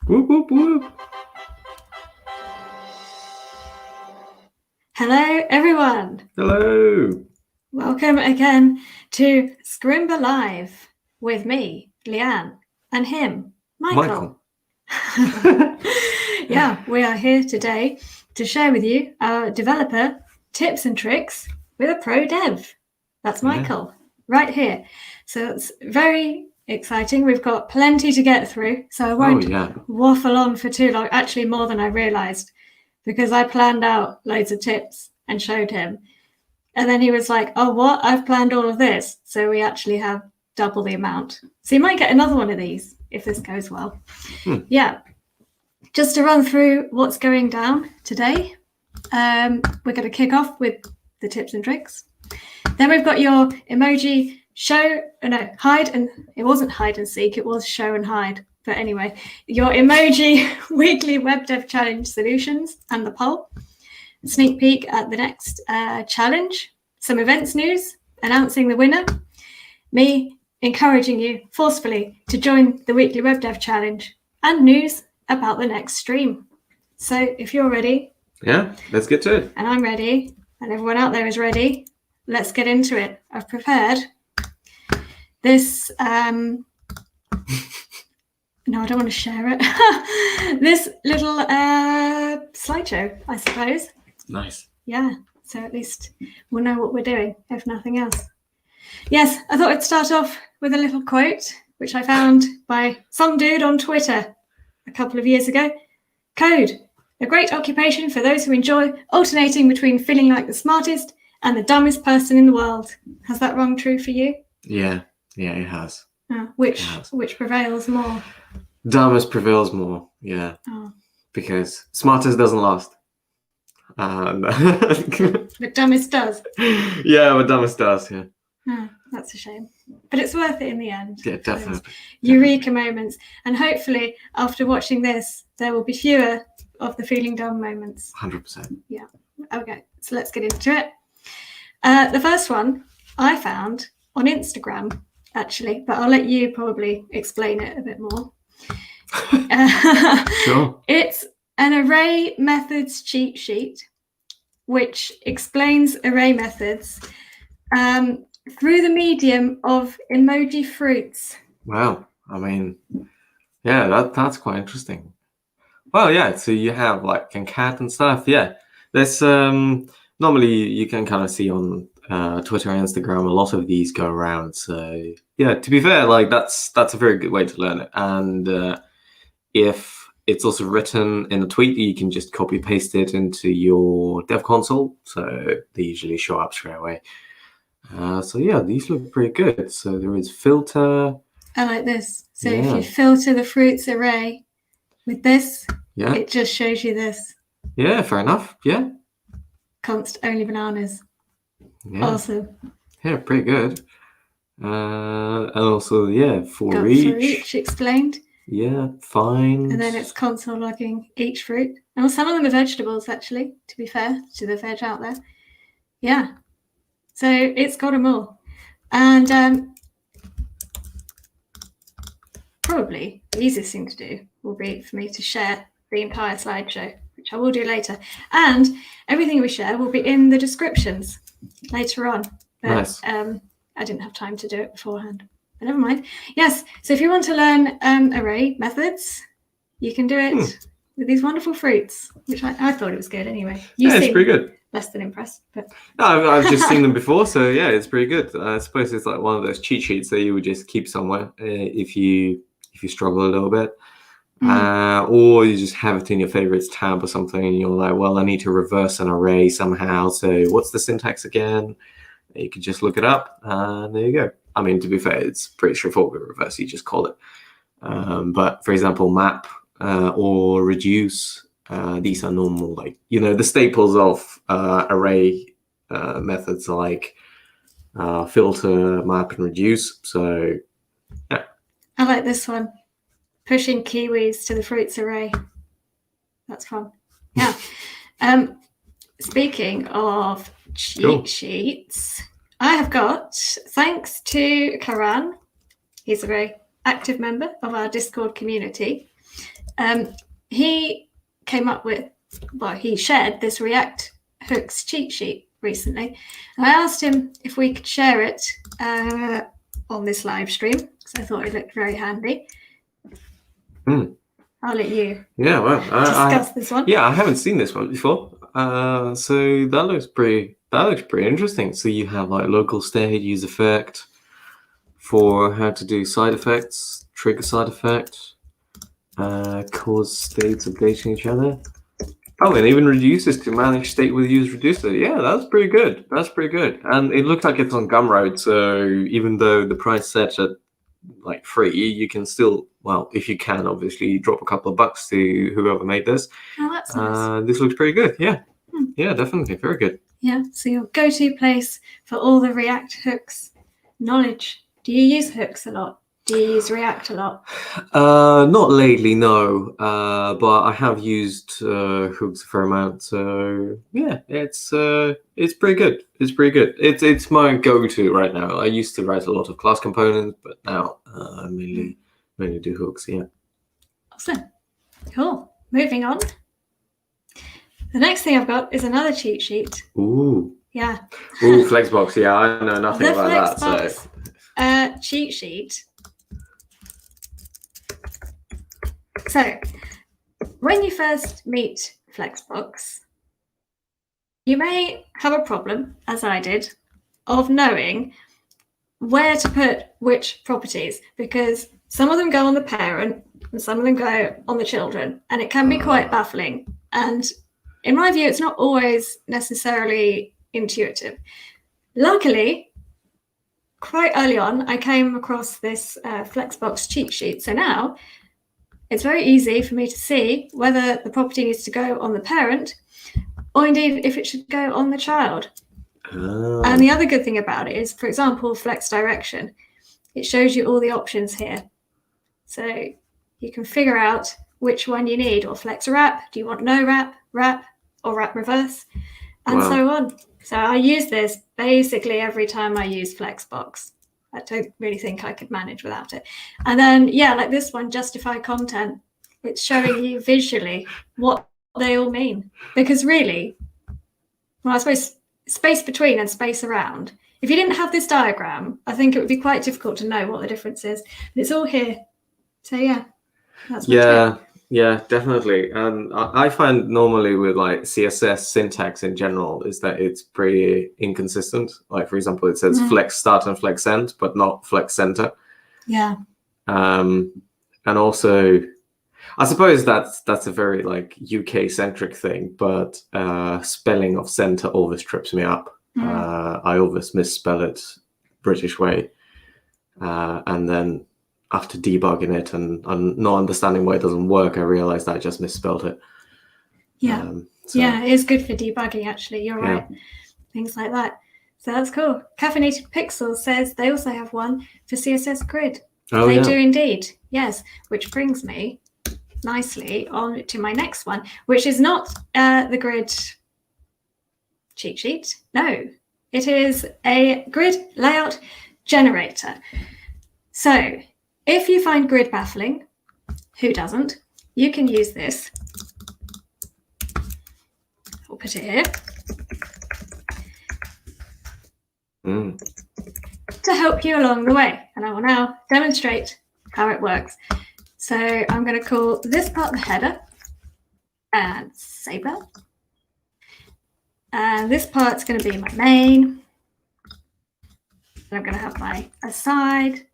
Whoop, whoop, whoop. Hello, everyone. Hello. Welcome again to Scrimba Live with me, Leanne, and him, Michael. Yeah, we are here today to share with you our developer tips and tricks with a pro dev. That's Michael, right here. So it's very exciting. We've got plenty to get through, so I won't waffle on for too long, actually more than I realized, because I planned out loads of tips and showed him. And then he was like, oh, what? I've planned all of this. So we actually have double the amount. So you might get another one of these if this goes well. Yeah. Just to run through what's going down today, we're going to kick off with the tips and tricks. Then we've got your emoji hide, and it wasn't hide and seek, it was show and hide. But anyway, your emoji weekly web dev challenge solutions and the poll. Sneak peek at the next challenge, some events news, announcing the winner, me encouraging you forcefully to join the weekly web dev challenge, and news about the next stream. So if you're ready, let's get to it. And I'm ready, and everyone out there is ready, let's get into it. I've prepared this no, I don't want to share it. This little slideshow, I suppose. Nice. Yeah, so at least we'll know what we're doing, if nothing else. Yes, I thought I'd start off with a little quote, which I found by some dude on Twitter a couple of years ago. Code, a great occupation for those who enjoy alternating between feeling like the smartest and the dumbest person in the world. Has that rung true for you? Yeah, it has. Which prevails more? Dumbest prevails more, yeah. Oh. Because smartest doesn't last. But dumbest does. Yeah, but dumbest does, yeah. Oh, that's a shame. But it's worth it in the end. Yeah, definitely. Eureka moments. And hopefully, after watching this, there will be fewer of the feeling dumb moments. 100%. Yeah. Okay, so let's get into it. The first one I found on Instagram, actually, but I'll let you probably explain it a bit more. Sure. It's an array methods cheat sheet, which explains array methods through the medium of emoji fruits. Wow. I mean, yeah, that's quite interesting. Well, yeah, so you have like concat and stuff. Yeah, there's normally you can kind of see on Twitter and Instagram a lot of these go around. So yeah, to be fair, like that's a very good way to learn it. And if it's also written in a tweet, you can just copy paste it into your dev console. So they usually show up straight away. So yeah, these look pretty good. So there is filter. I like this. So if you filter the fruits array with this, it just shows you this. Yeah, fair enough. Yeah. Const only bananas. Yeah. Awesome. Yeah, pretty good. And also, for each explained. Yeah, fine. And then it's console logging each fruit. And some of them are vegetables, actually, to be fair to the veg out there. Yeah. So it's got them all. And probably the easiest thing to do will be for me to share the entire slideshow, which I will do later. And everything we share will be in the descriptions later on. But nice. I didn't have time to do it beforehand. But never mind. Yes, so if you want to learn array methods, you can do it with these wonderful fruits, which I thought it was good anyway. It's pretty good. Less than impressed, but no, I've just seen them before, so yeah, it's pretty good. I suppose it's like one of those cheat sheets that you would just keep somewhere if you struggle a little bit, or you just have it in your favorites tab or something, and you're like, well, I need to reverse an array somehow. So what's the syntax again? You can just look it up, and there you go. I mean, to be fair, it's pretty straightforward with reverse. You just call it. But for example, map or reduce, these are normal, like, the staples of array methods like filter, map, and reduce. So, yeah. I like this one. Pushing kiwis to the fruits array. That's fun. Yeah. Speaking of cheat sheets, I have got, thanks to Karan, he's a very active member of our Discord community, he came up with, well, he shared this React hooks cheat sheet recently. And I asked him if we could share it on this live stream, because I thought it looked very handy. I'll let you discuss this one. Yeah, I haven't seen this one before. So that looks pretty interesting. So you have like local state, use effect for how to do side effects, trigger side effect, cause states updating each other. Oh, and even reduces to manage state with use reducer. Yeah, that's pretty good. That's pretty good. And it looks like it's on Gumroad, so even though the price set at like free, you can still, well, if you can, obviously, drop a couple of bucks to whoever made this. Oh, that's nice. This looks pretty good. Yeah. Yeah, definitely. Very good. Yeah, so your go-to place for all the React hooks knowledge. Do you use hooks a lot? Do you use React a lot? Not lately, no. But I have used hooks a fair amount. So yeah, it's pretty good. It's pretty good. It's my go-to right now. I used to write a lot of class components, but now I mainly do hooks. Yeah. Awesome. Cool. Moving on. The next thing I've got is another cheat sheet. Ooh. Yeah. Ooh, Flexbox. Yeah, I know nothing about that. So cheat sheet. So, when you first meet Flexbox, you may have a problem, as I did, of knowing where to put which properties, because some of them go on the parent and some of them go on the children, and it can be quite baffling. And in my view, it's not always necessarily intuitive. Luckily, quite early on, I came across this Flexbox cheat sheet. So now, it's very easy for me to see whether the property needs to go on the parent or indeed if it should go on the child. Oh. And the other good thing about it is, for example, flex direction. It shows you all the options here. So you can figure out which one you need, or flex wrap. Do you want no wrap, or wrap reverse, and so on. So I use this basically every time I use Flexbox. I don't really think I could manage without it. And then, yeah, like this one, justify content. It's showing you visually what they all mean. Because really, well, I suppose space between and space around. If you didn't have this diagram, I think it would be quite difficult to know what the difference is. But it's all here. So yeah, that's my tip. Yeah, definitely. And I find normally with like CSS syntax in general is that it's pretty inconsistent. Like, for example, it says flex start and flex end, but not flex center. Yeah. And also, I suppose that's a very like UK centric thing, but spelling of center always trips me up. I always misspell it British way, and then after debugging it and not understanding why it doesn't work, I realized I just misspelled it. Yeah. Yeah, it is good for debugging, actually. You're right. Things like that. So that's cool. Caffeinated Pixels says they also have one for CSS Grid. Oh, they do indeed. Yes. Which brings me nicely on to my next one, which is not the grid cheat sheet. No, it is a grid layout generator. So if you find grid baffling, who doesn't, you can use this. I'll put it here. To help you along the way. And I will now demonstrate how it works. So I'm going to call this part the header and save that. And this part's going to be my main. And I'm going to have my aside.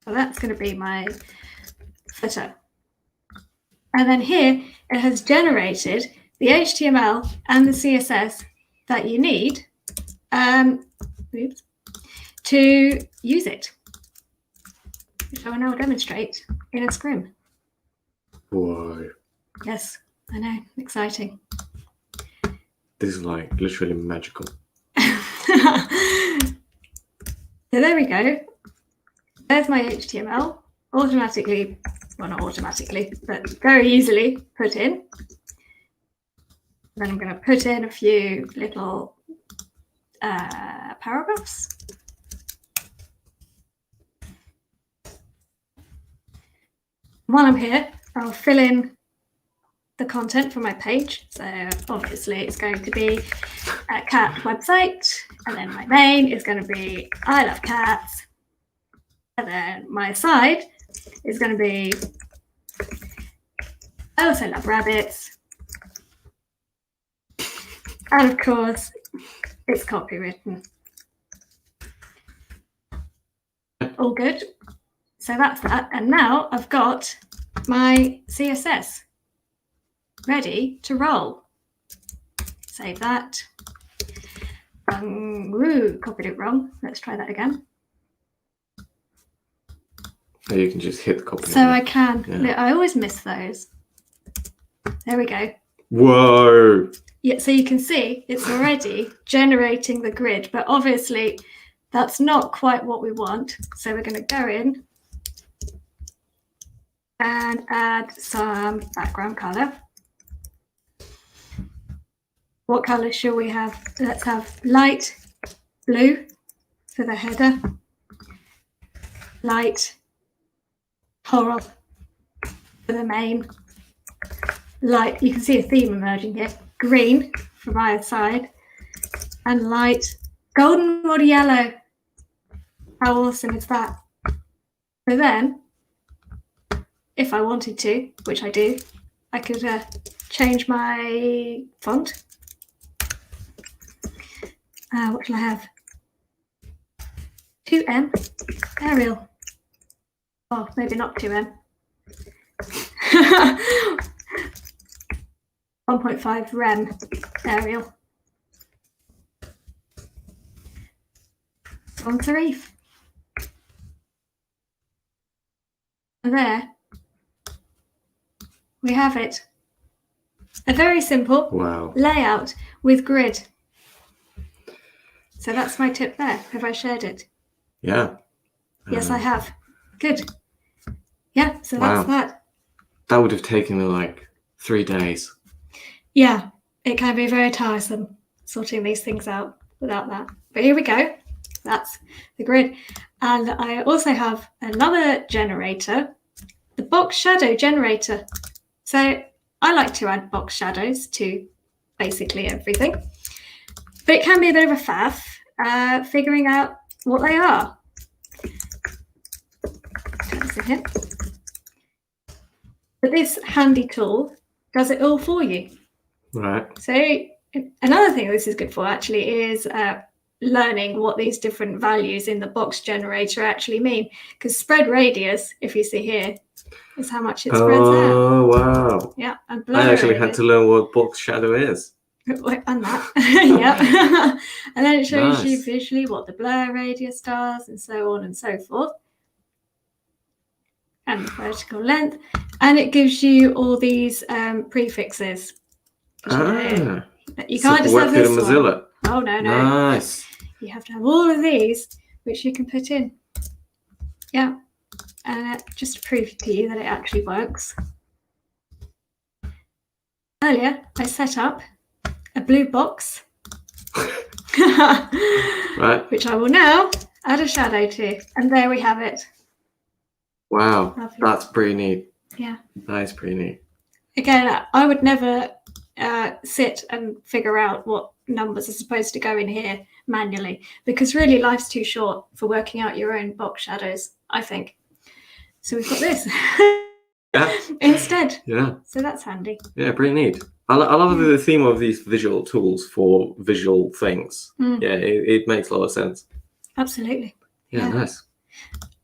So that's going to be my footer. And then here it has generated the HTML and the CSS that you need to use it, which I will now demonstrate in a scrim. Whoa. Yes, I know, exciting. This is like literally magical. So there we go. There's my HTML, automatically, well, not automatically, but very easily put in. Then I'm going to put in a few little paragraphs. While I'm here, I'll fill in the content for my page. So obviously it's going to be a cat website, and then my main is going to be I love cats, and then my side is going to be I also love rabbits, and of course it's copywritten. All good. So that's that, and now I've got my CSS ready to roll. Save that. Copied it wrong. Let's try that again. So you can just hit the copy. So I can. Yeah. Look, I always miss those. There we go. Whoa. Yeah, so you can see it's already generating the grid, but obviously that's not quite what we want. So we're going to go in and add some background color. What color shall we have? Let's have light blue for the header, light coral for the main, light, you can see a theme emerging here, green from either side, and light golden or yellow. How awesome is that? So then, if I wanted to, which I do, I could change my font. What shall I have? 2M Arial. Oh, maybe not 2M. 1.5 Rem Arial. Sans serif. And there we have it. A very simple layout with grid. So that's my tip there. Have I shared it? Yeah. Yes, I have. Good. Yeah, so that's that. That would have taken me like 3 days. Yeah, it can be very tiresome sorting these things out without that. But here we go. That's the grid. And I also have another generator, the box shadow generator. So I like to add box shadows to basically everything. But it can be a bit of a faff figuring out what they are. Turn this in here. But this handy tool does it all for you. Right. So another thing this is good for actually is learning what these different values in the box generator actually mean. Because spread radius, if you see here, is how much it spreads out. Oh, wow. Yeah. And blur I actually radius. had to learn what box shadow is. And that. Yeah. And then it shows you Nice. visually what the blur radius does and so on and so forth. And the vertical length. And it gives you all these prefixes. You can't just have this one. Mozilla. Oh, no. Nice. You have to have all of these, which you can put in. Yeah. And just to prove to you that it actually works. Earlier, I set up a blue box, Right. which I will now add a shadow to. And there we have it. Wow. Lovely. That's pretty neat. Yeah. That is pretty neat. Again, I would never sit and figure out what numbers are supposed to go in here manually, because really life's too short for working out your own box shadows, I think. So we've got this instead. Yeah. So that's handy. Yeah, pretty neat. I love the theme of these visual tools for visual things. Yeah, it makes a lot of sense. Absolutely. Yeah, nice.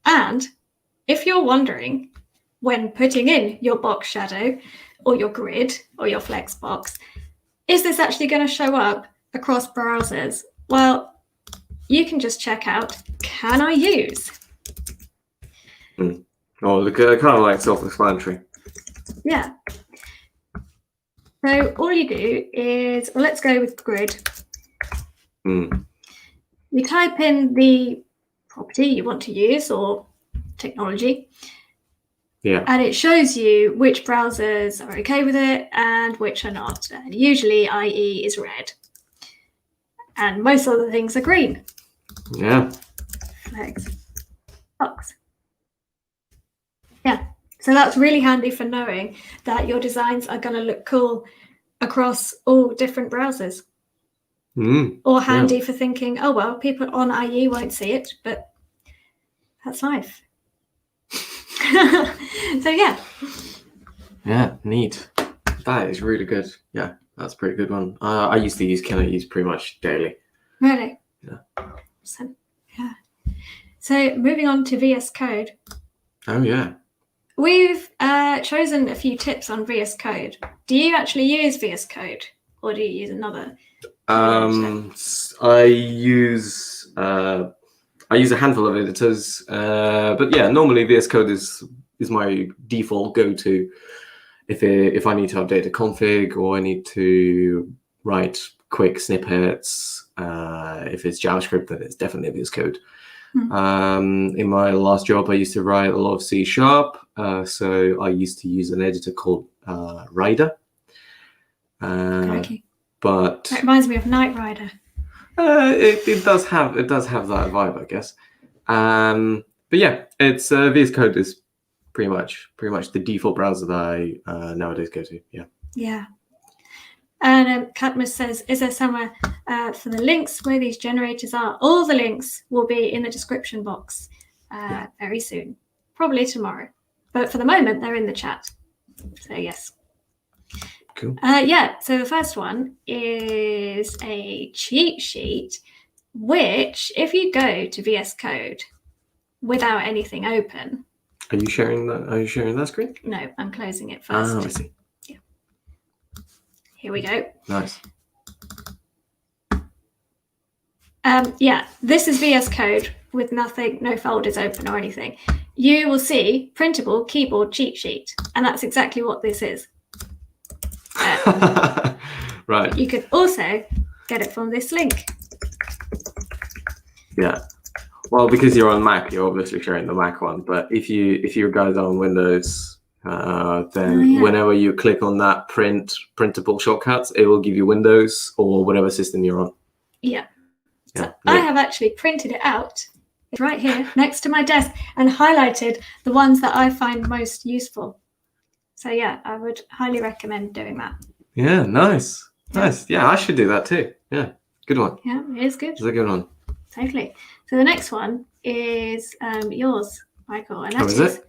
And if you're wondering, when putting in your box shadow or your grid or your Flexbox, is this actually going to show up across browsers? Well, you can just check out, can I use? Oh, look, kind of like self-explanatory. Yeah. So all you do is, well, let's go with grid. You type in the property you want to use or technology. Yeah. And it shows you which browsers are okay with it and which are not. And usually IE is red. And most other things are green. Yeah. Flexbox. Yeah. So that's really handy for knowing that your designs are going to look cool across all different browsers. Or handy for thinking, oh, well, people on IE won't see it, but that's life. So, yeah. Yeah, neat. That is really good. Yeah, that's a pretty good one. I used to use Use pretty much daily. Really? Yeah. So, yeah. So moving on to VS Code. Oh, yeah. We've chosen a few tips on VS Code. Do you actually use VS Code, or do you use another? I use a handful of editors, but yeah, normally VS Code is my default go-to if I need to update a config or I need to write quick snippets. If it's JavaScript, then it's definitely VS Code. In my last job, I used to write a lot of C#, so I used to use an editor called Rider. But that reminds me of Knight Rider. It does have that vibe, I guess. But yeah, it's VS Code is pretty much the default browser that I nowadays go to. Yeah. Yeah. And Cadmus says, is there somewhere for the links where these generators are? All the links will be in the description box very soon, probably tomorrow. But for the moment, they're in the chat. So yes. Cool. Yeah, so the first one is a cheat sheet, which if you go to VS Code without anything open. Are you sharing that screen? No, I'm closing it first. Oh, I see. Yeah. Here we go. Nice. Yeah, this is VS Code with nothing, no folders open or anything. You will see printable keyboard cheat sheet, and that's exactly what this is. Right. You could also get it from this link. Yeah. Well, because you're on Mac, you're obviously sharing the Mac one. But if you guys are on Windows, then whenever you click on that printable shortcuts, it will give you Windows or whatever system you're on. Yeah. So I have actually printed it out. It's right here next to my desk and highlighted the ones that I find most useful. So yeah, I would highly recommend doing that. Yeah, nice. Nice. Yeah, I should do that too. Yeah, good one. Yeah, it is good. It's a good one. Totally. So the next one is yours, Michael, and that is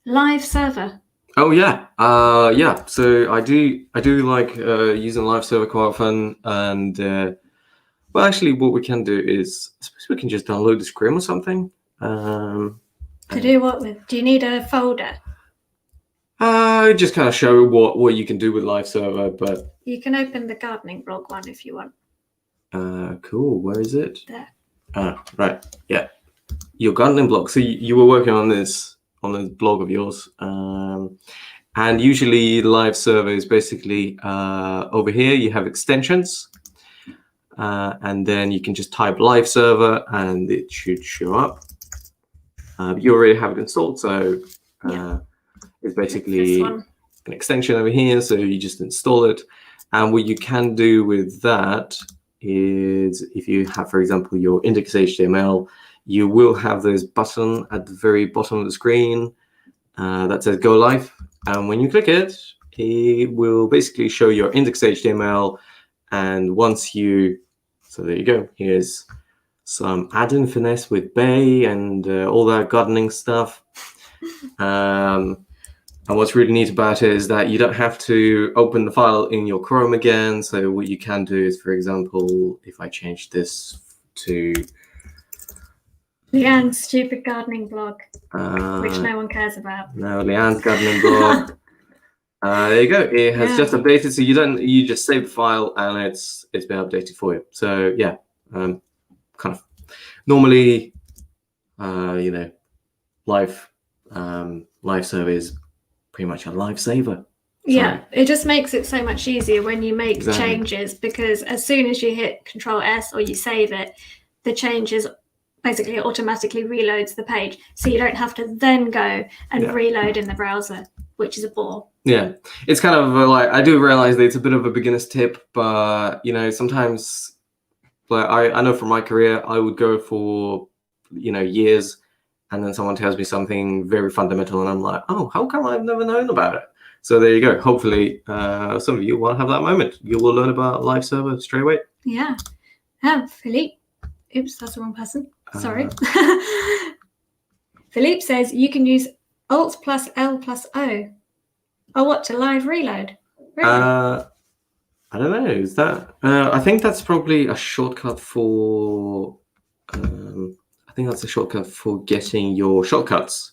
Live Server. Oh yeah, yeah. So I do like using Live Server quite often, and well, actually, what we can do is I suppose we can just download the Scrim or something. To do what with? Do you need a folder? Just kind of show what you can do with Live Server, but you can open the gardening blog one if you want. Cool. Where is it? There. Right. Yeah. Your gardening blog. So you were working on this blog of yours, and usually Live Server is basically over here. You have extensions, and then you can just type Live Server, and it should show up. You already have it installed, so. It's basically an extension over here, so you just install it. And what you can do with that is if you have, for example, your index.html, you will have this button at the very bottom of the screen that says Go Live. And when you click it, it will basically show your index.html. And once so there you go. Here's some add-in finesse with Bay and all that gardening stuff. And what's really neat about it is that you don't have to open the file in your Chrome again. So what you can do is, for example, if I change this to Leanne's stupid gardening blog, which no one cares about. No, Leanne's gardening blog. There you go. It has just updated, so you just save the file and it's been updated for you. So yeah, kind of normally, Live Server is pretty much a lifesaver. Yeah, it just makes it so much easier when you make changes, because as soon as you hit Control S or you save it, the changes basically automatically reloads the page, so you don't have to then go and reload in the browser, which is a bore. Yeah, it's kind of like, I do realize that it's a bit of a beginner's tip, but sometimes, like I know from my career, I would go for years and then someone tells me something very fundamental, and I'm like, oh, how come I've never known about it? So there you go. Hopefully, some of you will have that moment. You will learn about Live Server straight away. Yeah. Philippe. Oops, that's the wrong person. Sorry. Philippe says you can use Alt plus L plus O. Oh, what, to live reload? Really? I don't know. Is that? I think that's probably a shortcut for. I think that's a shortcut for getting your shortcuts.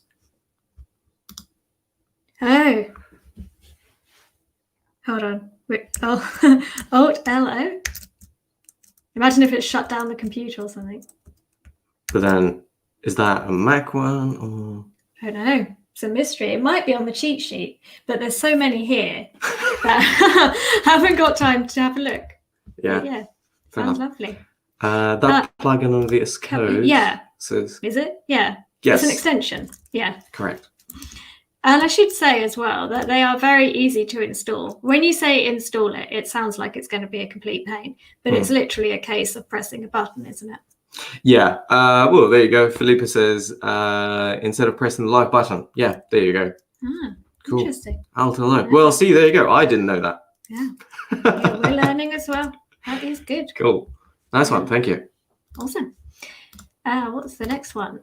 Oh. Hold on. Wait. Oh. Alt L O. Imagine if it shut down the computer or something. But then, is that a Mac one or? I don't know. It's a mystery. It might be on the cheat sheet, but there's so many here that haven't got time to have a look. Yeah. But yeah. Sounds lovely. That plugin on VS Code. Yeah. Says. Is it? Yeah. Yes. It's an extension. Yeah. Correct. And I should say as well that they are very easy to install. When you say install it, it sounds like it's going to be a complete pain, but it's literally a case of pressing a button, isn't it? Yeah. Well, there you go. Felipe says instead of pressing the live button. Yeah, there you go. Cool. Interesting. Alt L O. Well, see, there you go. I didn't know that. Yeah. Yeah, we're learning as well. That is good. Cool. Nice one. Thank you. Awesome. What's the next one?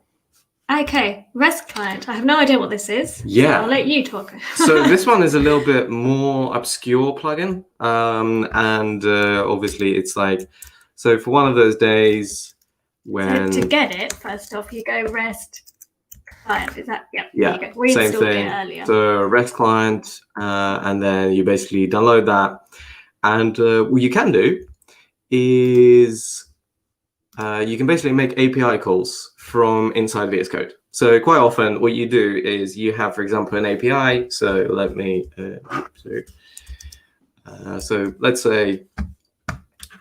Okay, REST client. I have no idea what this is. Yeah. So I'll let you talk. So this one is a little bit more obscure plugin. And obviously it's like, so for one of those days when... So to get it, first off, you go REST client. Is that? Yeah. Yeah, we same installed thing. it earlier. So REST client, and then you basically download that. And what you can do is you can basically make API calls from inside VS Code. So quite often what you do is you have, for example, an API. So let me, so let's say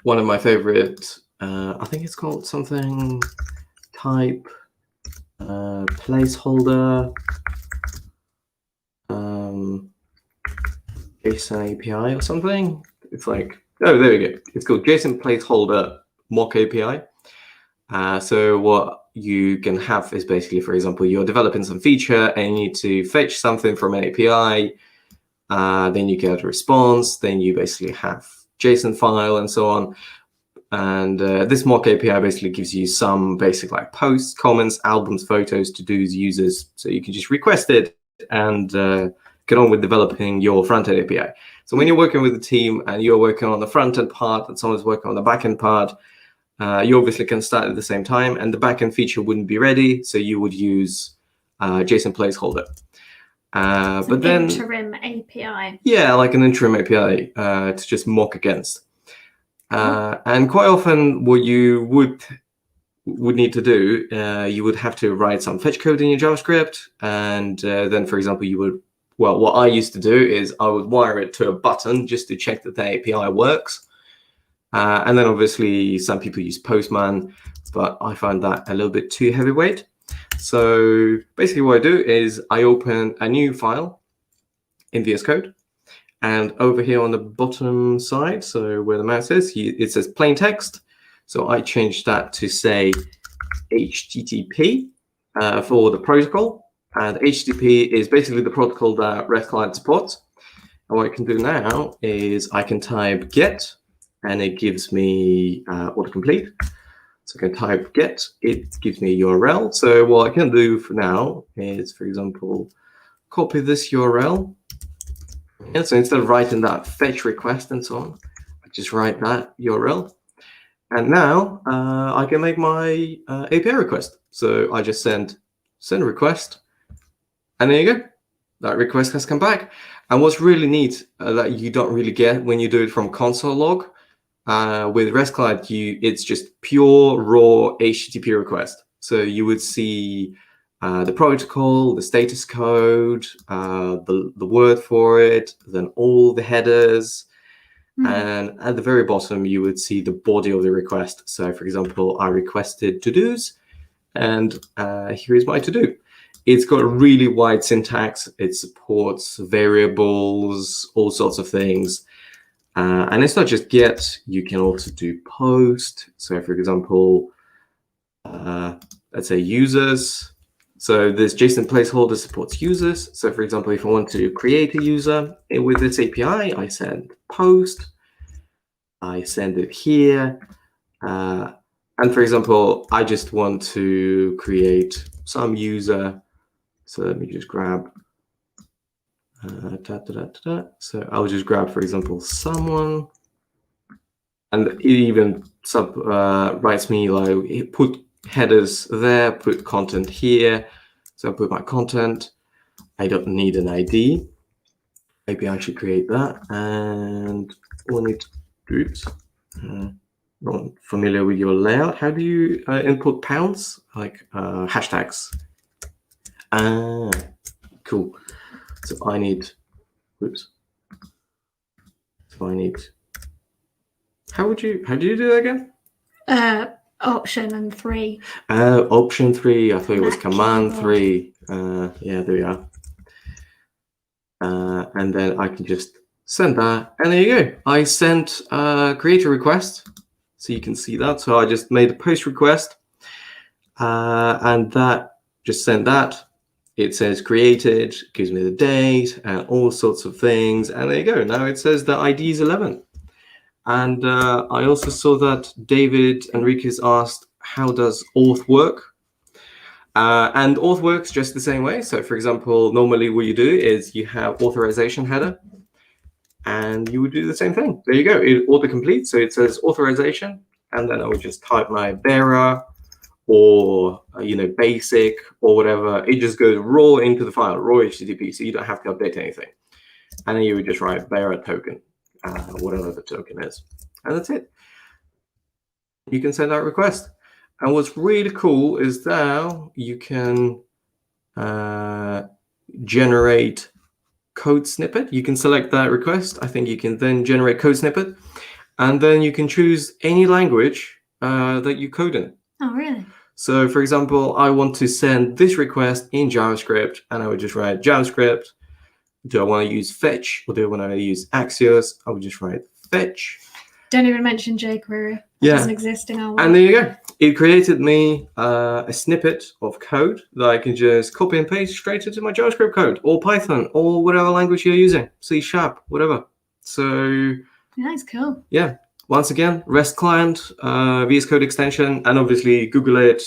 one of my favorite, I think it's called something type placeholder JSON API or something. It's like, oh, there we go. It's called JSON placeholder mock API. So what you can have is basically, for example, you're developing some feature and you need to fetch something from an API. Then you get a response. Then you basically have JSON file and so on. And this mock API basically gives you some basic like posts, comments, albums, photos, to-dos, users. So you can just request it and get on with developing your front-end API. So when you're working with a team and you're working on the front-end part and someone's working on the back-end part, you obviously can start at the same time, and the backend feature wouldn't be ready, so you would use JSON placeholder. But then interim API. Yeah, like an interim API to just mock against. And quite often, what you would need to do, you would have to write some fetch code in your JavaScript, and then, for example, you would. Well, what I used to do is I would wire it to a button just to check that the API works. And then obviously some people use Postman, but I find that a little bit too heavyweight. So basically what I do is I open a new file in VS Code. And over here on the bottom side, so where the mouse is, it says plain text. So I changed that to say HTTP for the protocol. And HTTP is basically the protocol that REST client supports. And what I can do now is I can type get, and it gives me autocomplete. So I can type get, it gives me a URL. So what I can do for now is, for example, copy this URL. And so instead of writing that fetch request and so on, I just write that URL. And now I can make my API request. So I just send request, and there you go. That request has come back. And what's really neat that you don't really get when you do it from console log, with REST client, it's just pure raw HTTP request. So you would see the protocol, the status code, the word for it, then all the headers. And at the very bottom, you would see the body of the request. So for example, I requested to-dos, and here is my to-do. It's got a really wide syntax. It supports variables, all sorts of things. And it's not just get, you can also do post. So for example, let's say users. So this JSON placeholder supports users. So for example, if I want to create a user with this API, I send post, I send it here. And for example, I just want to create some user. So let me just grab, so I'll just grab, for example, someone. And it even writes me like, put headers there, put content here. So I'll put my content. I don't need an ID. Maybe I should create that. And we'll need to do it. Not familiar with your layout. How do you input pounds? Like hashtags. Ah, cool. So I need, oops. So I need, how do you do that again? Option and 3. Option 3. I thought it was Mac command keyboard. 3. Yeah, there we are. And then I can just send that, and there you go. I sent create a request, so you can see that. So I just made a post request, and that just sent that. It says created, gives me the date and all sorts of things, and there you go. Now it says the ID is 11. And I also saw that David Enriquez asked, how does auth work? And auth works just the same way. So for example, normally what you do is you have authorization header, and you would do the same thing. There you go, it autocompletes. So it says authorization, and then I would just type my bearer or basic or whatever. It just goes raw into the file, raw HTTP, so you don't have to update anything. And then you would just write bearer token, whatever the token is, and that's it. You can send out request. And what's really cool is now you can generate code snippet. You can select that request. I think you can then generate code snippet, and then you can choose any language that you code in. Oh, really? So for example, I want to send this request in JavaScript, and I would just write JavaScript. Do I want to use fetch, or do I want to use Axios? I would just write fetch. Don't even mention jQuery. It doesn't exist in our world. And there you go. It created me a snippet of code that I can just copy and paste straight into my JavaScript code, or Python, or whatever language you're using, C#, whatever. So that's cool. Yeah. Once again, REST client, VS Code extension, and obviously Google it.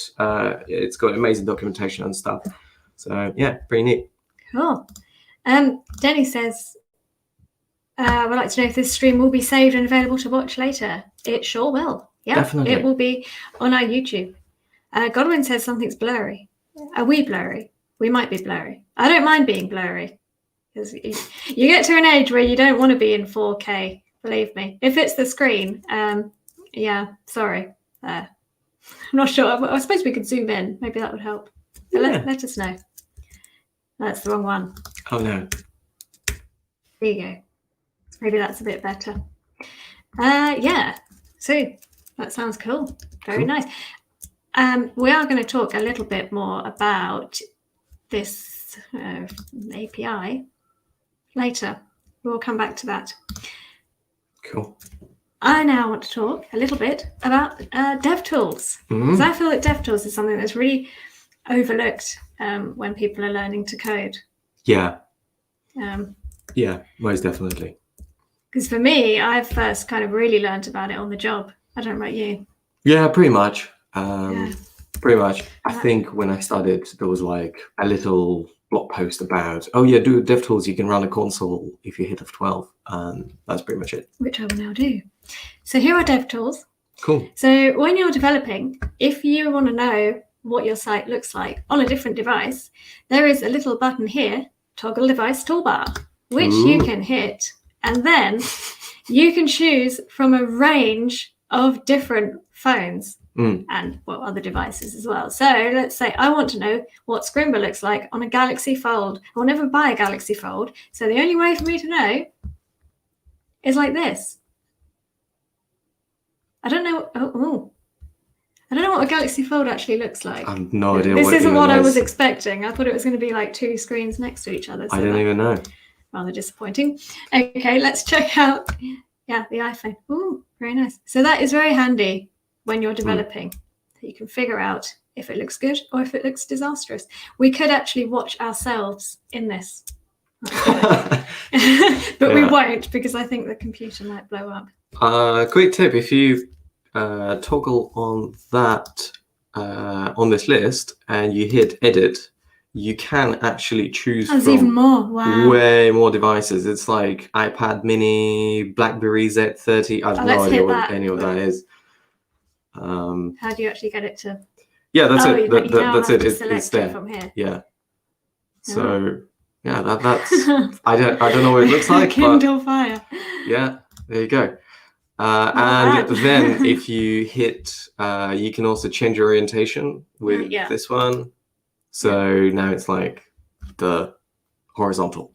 It's got amazing documentation and stuff. So yeah, pretty neat. Cool. Denny says, I'd like to know if this stream will be saved and available to watch later. It sure will. Yeah, definitely. It will be on our YouTube. Godwin says something's blurry. Are we blurry? We might be blurry. I don't mind being blurry, because you get to an age where you don't want to be in 4K. Believe me. If it's the screen, yeah, sorry. I'm not sure. I suppose we could zoom in. Maybe that would help. But let us know. That's the wrong one. Oh, no. There you go. Maybe that's a bit better. Yeah. So that sounds cool. Very nice. We are going to talk a little bit more about this API later. We'll come back to that. Cool. I now want to talk a little bit about Devtools, because I feel that Devtools is something that's really overlooked when people are learning to code. Yeah. Yeah, most definitely. Because for me, I first kind of really learned about it on the job. I don't know about you. Yeah, pretty much. Pretty much. I think when I started, there was like a little blog post about, oh yeah, do Devtools, you can run a console if you hit F12. That's pretty much it. Which I will now do. So here are Devtools. Cool. So when you're developing, if you want to know what your site looks like on a different device, there is a little button here, toggle device toolbar, which you can hit, and then you can choose from a range of different phones and other devices as well. So let's say I want to know what Scrimba looks like on a Galaxy Fold. I will never buy a Galaxy Fold, so the only way for me to know is like this. I don't know. I don't know what a Galaxy Fold actually looks like. I have no idea. This isn't what I was expecting. I thought it was going to be like two screens next to each other. So I don't even know. Rather disappointing. Okay, let's check out. Yeah, the iPhone. Ooh, very nice. So that is very handy when you're developing. You can figure out if it looks good or if it looks disastrous. We could actually watch ourselves in this. But we won't, because I think the computer might blow up. Quick tip, if you toggle on that on this list and you hit edit, you can actually choose from even more. Wow. way more devices. It's like iPad mini, BlackBerry Z30. I have no idea what any of that is. How do you actually get it to? Yeah, that's it. That's it. It's there from here. Yeah. So yeah, that's I don't know what it looks like. Kindle Fire. Yeah, there you go. And then if you hit, you can also change your orientation with this one. So now it's like the horizontal.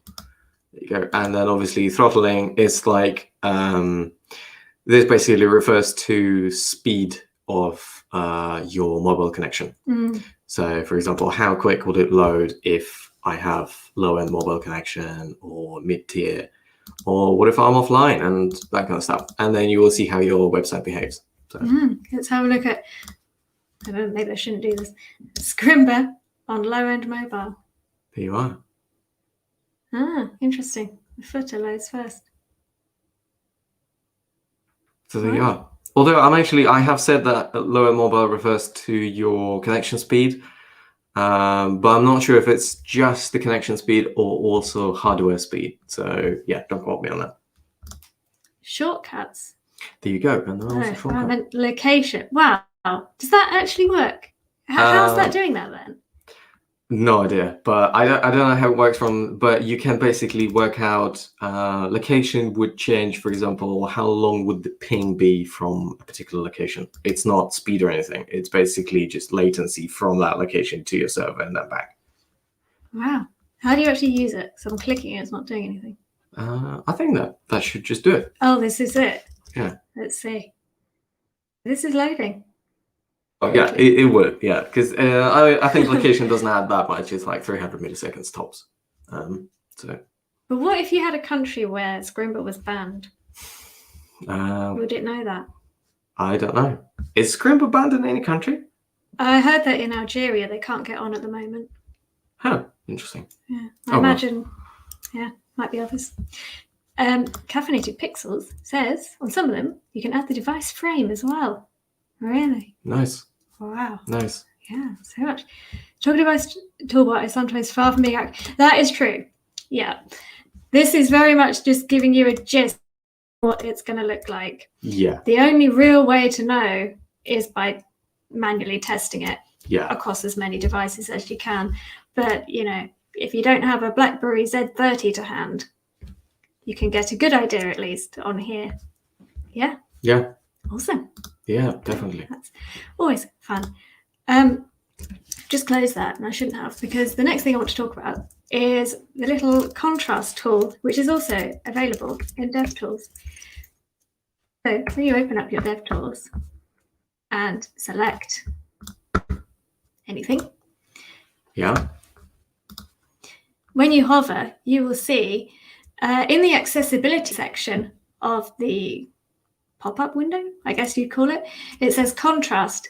There you go. And then obviously throttling is like, this basically refers to speed of your mobile connection. So for example, how quick would it load if I have low-end mobile connection or mid-tier? Or what if I'm offline and that kind of stuff? And then you will see how your website behaves. So. Let's have a look at, I don't know, maybe I shouldn't do this. Scrimba on low-end mobile. There you are. Interesting. The footer loads first. So there you are. Although I have said that low-end mobile refers to your connection speed. But I'm not sure if it's just the connection speed or also hardware speed. So yeah, don't quote me on that. Shortcuts. There you go. And then also shortcuts. Location. Wow. Does that actually work? How's that doing that then? No idea, but I don't know how it works but you can basically work out location would change, for example, how long would the ping be from a particular location. It's not speed or anything. It's basically just latency from that location to your server and then back. Wow. How do you actually use it? So I'm clicking it, it's not doing anything. I think that should just do it. Oh, this is it. Yeah. Let's see. This is loading. Oh, yeah, it would, yeah, because I think location doesn't add that much. It's like 300 milliseconds tops. So. But what if you had a country where Scrimba was banned? Would it know that? I don't know. Is Scrimba banned in any country? I heard that in Algeria they can't get on at the moment. Huh, interesting. Yeah, I imagine, might be others. Caffeinated Pixels says, on some of them, you can add the device frame as well. Really? Nice. Wow. Nice. Yeah, so much. Talk device toolbar is sometimes far from being accurate. That is true. Yeah. This is very much just giving you a gist of what it's going to look like. Yeah. The only real way to know is by manually testing it across as many devices as you can. But, if you don't have a BlackBerry Z30 to hand, you can get a good idea at least on here. Yeah. Yeah. Awesome. Yeah, definitely. That's always fun. Just close that, and I shouldn't have, because the next thing I want to talk about is the little contrast tool, which is also available in Devtools. So when you open up your Devtools and select anything, when you hover, you will see in the accessibility section of the pop-up window, I guess you'd call it, it says contrast,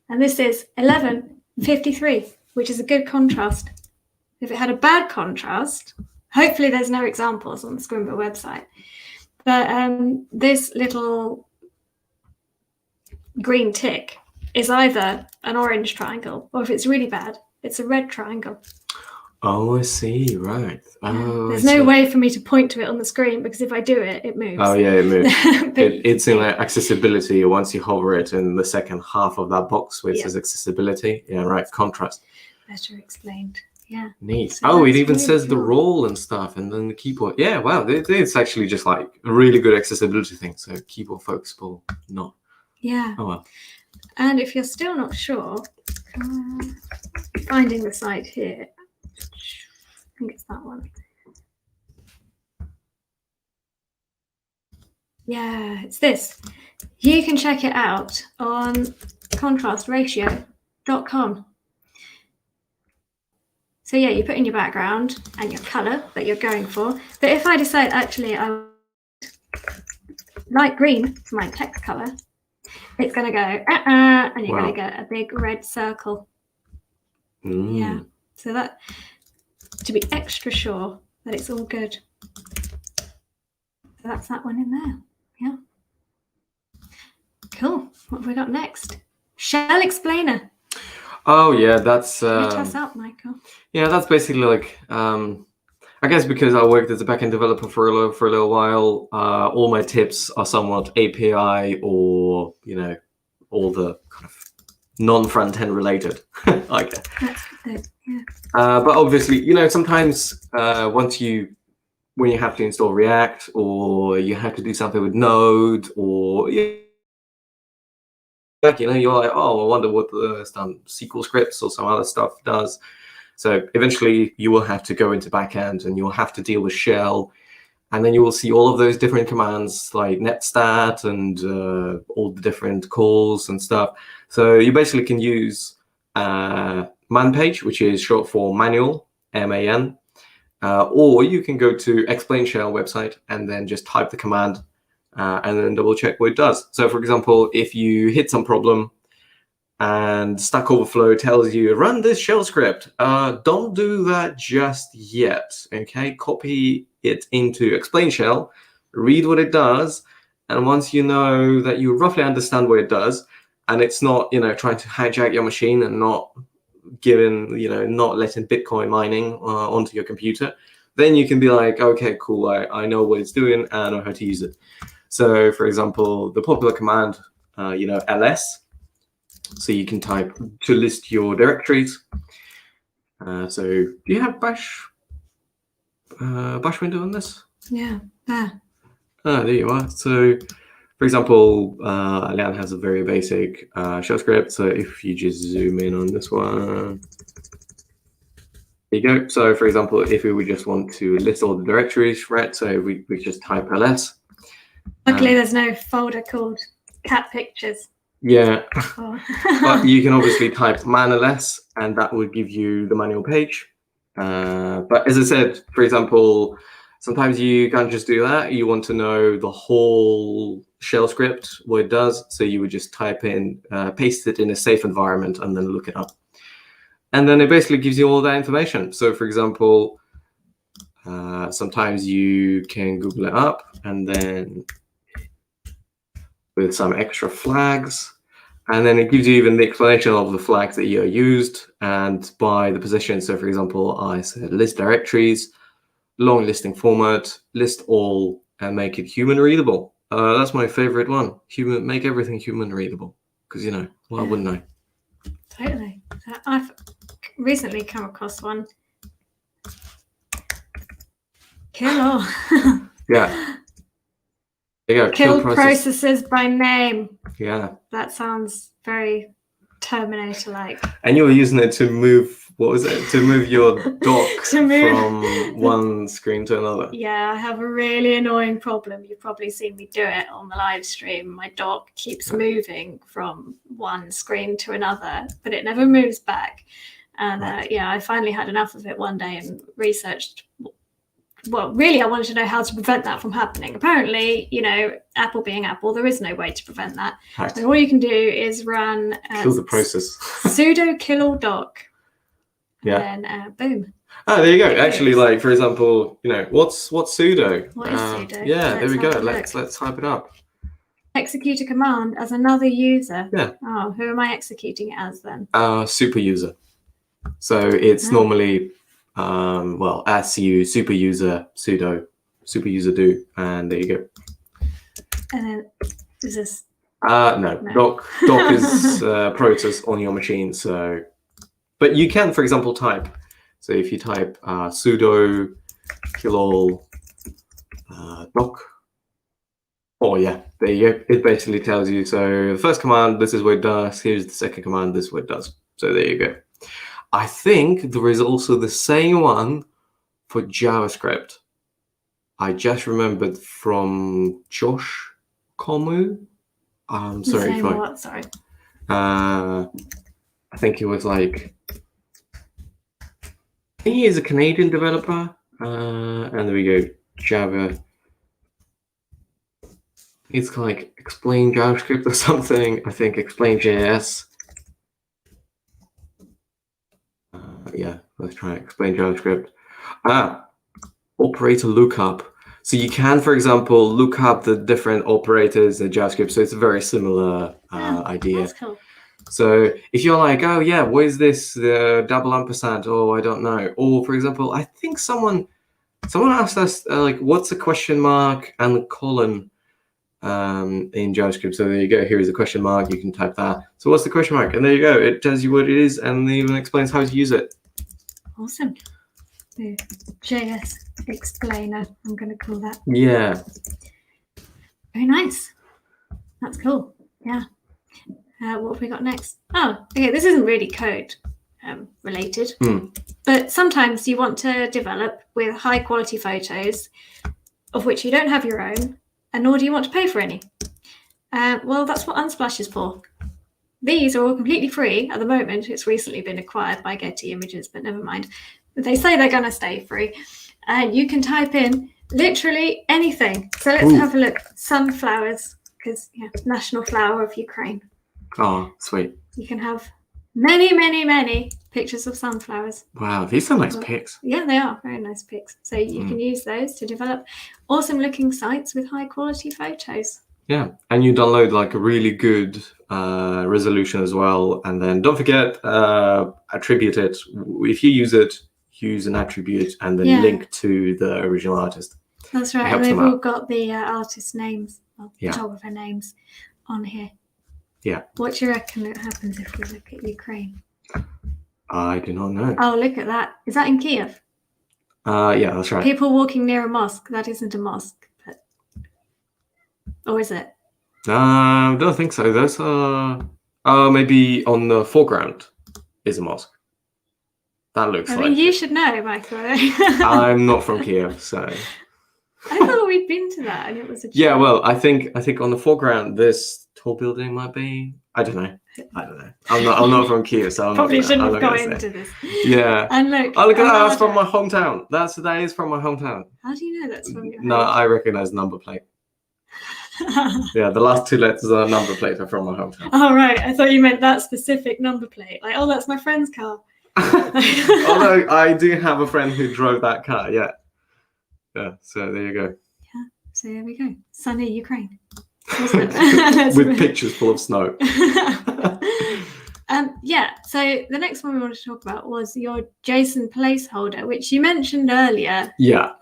and this is 1153, which is a good contrast. If it had a bad contrast, hopefully there's no examples on the Scrimba website, but this little green tick is either an orange triangle, or if it's really bad, it's a red triangle. Oh, I see. Right. Oh, there's no way for me to point to it on the screen, because if I do it, it moves. Oh, yeah, it moves. It's in accessibility. Once you hover it in the second half of that box where it says accessibility. Yeah, right. Contrast. Better explained. Yeah. Neat. So it even says the role and stuff, and then the keyboard. Yeah, wow. It's actually just like a really good accessibility thing. So keyboard folks will not. Yeah. Oh, well. And if you're still not sure, finding the site here. I think it's that one. Yeah, it's this. You can check it out on contrastratio.com. So yeah, you put in your background and your color that you're going for. But if I decide actually I want light green for my text color, it's going to go, and you're going to get a big red circle Yeah. So that, to be extra sure that it's all good. So that's that one in there. Yeah. Cool. What have we got next? Shell Explainer. Oh yeah, that's Hit us up, Michael. yeah, that's basically like I guess because I worked as a backend developer for a little while, all my tips are somewhat API or all the kind of non-front end related. Like, That's good. Yeah. but obviously, sometimes when you have to install React or you have to do something with Node or you're like, oh, I wonder what some SQL scripts or some other stuff does. So eventually you will have to go into backend and you'll have to deal with shell. And then you will see all of those different commands like netstat and all the different calls and stuff. So you basically can use manpage, which is short for manual, MAN, or you can go to Explain Shell website and then just type the command and then double check what it does. So for example, if you hit some problem and Stack Overflow tells you, run this shell script, don't do that just yet, okay? Copy it into Explain Shell, read what it does, and once you know that you roughly understand what it does, and it's not, trying to hijack your machine and not letting Bitcoin mining onto your computer, then you can be like, okay, cool, I know what it's doing and I know how to use it. So for example, the popular command, ls, so you can type to list your directories. So do you have bash window on this? Yeah, there. There you are. So for example, Leanne has a very basic shell script. So if you just zoom in on this one, there you go. So for example, if we would just want to list all the directories, right? So we just type ls. Luckily, there's no folder called cat pictures. Yeah, Oh. but you can obviously type man ls, and that would give you the manual page. But as I said, for example, sometimes you can't just do that. You want to know the whole shell script, what it does. So you would just type in, paste it in a safe environment, and then look it up. And then it basically gives you all that information. So for example, sometimes you can Google it up, and then with some extra flags. And then it gives you even the explanation of the flags that you used and by the position. So for example, I said list directories, long listing format, list all, and make it human readable. That's my favorite one. Make everything human readable. Because, why wouldn't I? Totally. I've recently come across one. Kill all. Yeah. There you go. Kill processes by name. Yeah. That sounds very Terminator-like. And you were using it to move, what was it? To move your dock from one screen to another. Yeah, I have a really annoying problem. You've probably seen me do it on the live stream. My dock keeps moving from one screen to another, but it never moves back. And I finally had enough of it one day and researched. Well, really, I wanted to know how to prevent that from happening. Apparently, Apple being Apple, there is no way to prevent that. Right. And all you can do is run kill the process. sudo kill all doc. Yeah. And then boom. Oh, there you go. Actually, like for example, what's sudo? What is sudo? Yeah, there we go. Let's type it up. Execute a command as another user. Yeah. Oh, who am I executing it as then? Super user. So it's normally su super user sudo super user do, and there you go. And then is this? No. Doc is process on your machine. So, but you can, for example, type. So if you type sudo kill all doc. Oh yeah, there you go. It basically tells you. So the first command, this is what it does. Here's the second command, this is what it does. So there you go. I think there is also the same one for JavaScript. I just remembered from Josh Komu. I'm sorry if I. Sorry. I think it was like. I think he is a Canadian developer. And there we go. Java. It's like explain JavaScript or something. I think explain JS. Yeah, let's try and explain JavaScript. Operator lookup. So you can, for example, look up the different operators in JavaScript. So it's a very similar idea. That's cool. So if you're like, oh yeah, what is this? The double ampersand? Oh, I don't know. Or for example, I think someone asked us like, what's a question mark and a colon in JavaScript? So there you go. Here is a question mark. You can type that. So what's the question mark? And there you go. It tells you what it is and even explains how to use it. Awesome. The JS explainer, I'm going to call that. Yeah. Very nice. That's cool. Yeah. What have we got next? Oh, okay. This isn't really code related, but sometimes you want to develop with high quality photos of which you don't have your own, and nor do you want to pay for any. Well, that's what Unsplash is for. These are all completely free at the moment. It's recently been acquired by Getty Images, but never mind. They say they're going to stay free. And you can type in literally anything. So let's have a look. Sunflowers, because national flower of Ukraine. Oh, sweet. You can have many, many, many pictures of sunflowers. Wow, these are nice pics. Yeah, they are very nice pics. So you can use those to develop awesome looking sites with high quality photos. Yeah, and you download like a really good resolution as well. And then don't forget, attribute it. If you use it, use an attribute and then link to the original artist. That's right. And they've all got the artist names, photographer names on here. Yeah. What do you reckon that happens if we look at Ukraine? I do not know. Oh, look at that. Is that in Kiev? Yeah, that's right. People walking near a mosque. That isn't a mosque. But... Or is it? I don't think so. Those are... maybe on the foreground is a mosque. That looks like... I mean, you should know, Michael. I'm not from Kiev, so... I thought we'd been to that and it was a joke. Yeah, well, I think on the foreground, this tall building might be... I don't know. I'm not from Kiev, so I'm probably not shouldn't have gone into this. Yeah. And look, oh, look at that. That's from my hometown. That is from my hometown. How do you know that's from your No, I recognize number plate. Yeah, the last two letters of the number plate are from my hometown. Oh, right. I thought you meant that specific number plate. Like, oh, that's my friend's car. Although I do have a friend who drove that car, yeah. Yeah, so there you go. Yeah, so there we go. Sunny Ukraine. With pictures full of snow. Yeah, so the next one we wanted to talk about was your JSON placeholder, which you mentioned earlier. Yeah.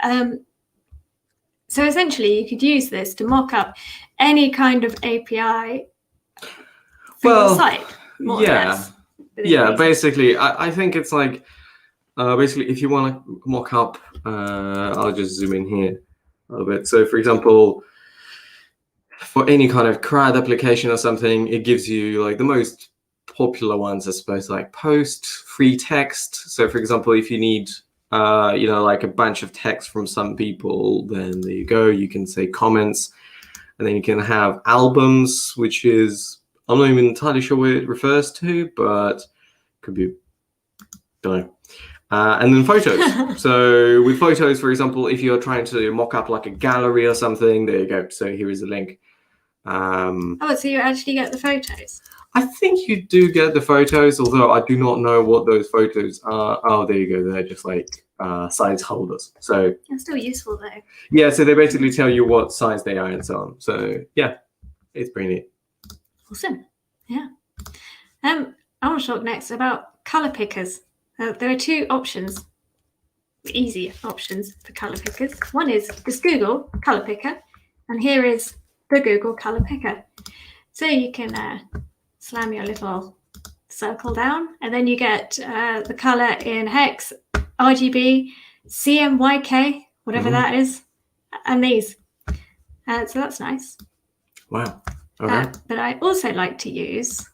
So essentially, you could use this to mock up any kind of API for your site. More or less, yeah, basically, I think it's like, basically, if you want to mock up, I'll just zoom in here a little bit. So, for example, for any kind of CRUD application or something, it gives you like the most popular ones, I suppose, like post, free text. So, for example, if you need, like a bunch of text from some people, then there you go. You can say comments, and then you can have albums, which is, I'm not even entirely sure what it refers to, but could be, don't know. And then photos. So with photos, for example, if you're trying to mock up like a gallery or something, there you go. So here is the link. So you actually get the photos? I think you do get the photos, although I do not know what those photos are. Oh, there you go. They're just like size holders. So it's still useful though. Yeah, so they basically tell you what size they are and so on. So yeah, it's pretty neat. Awesome. Yeah. I want to talk next about color pickers. There are two options, easy options for color pickers. One is this Google color picker, and here is the Google color picker. So you can slam your little circle down, and then you get the color in hex, RGB, CMYK, whatever that is, and these. So that's nice. Wow. Okay. But I also like to use,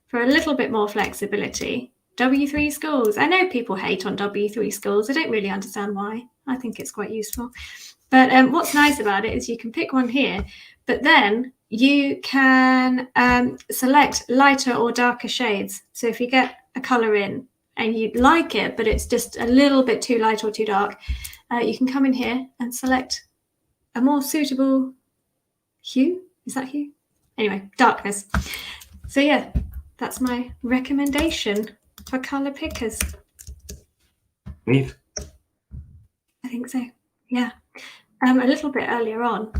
for a little bit more flexibility, W3 schools. I know people hate on W3 schools. I don't really understand why. I think it's quite useful. But what's nice about it is you can pick one here, but then you can select lighter or darker shades. So if you get a color in and you like it, but it's just a little bit too light or too dark, you can come in here and select a more suitable hue. Is that hue? Anyway, darkness. So yeah, that's my recommendation for color pickers. Neat. I think so. Yeah. A little bit earlier on,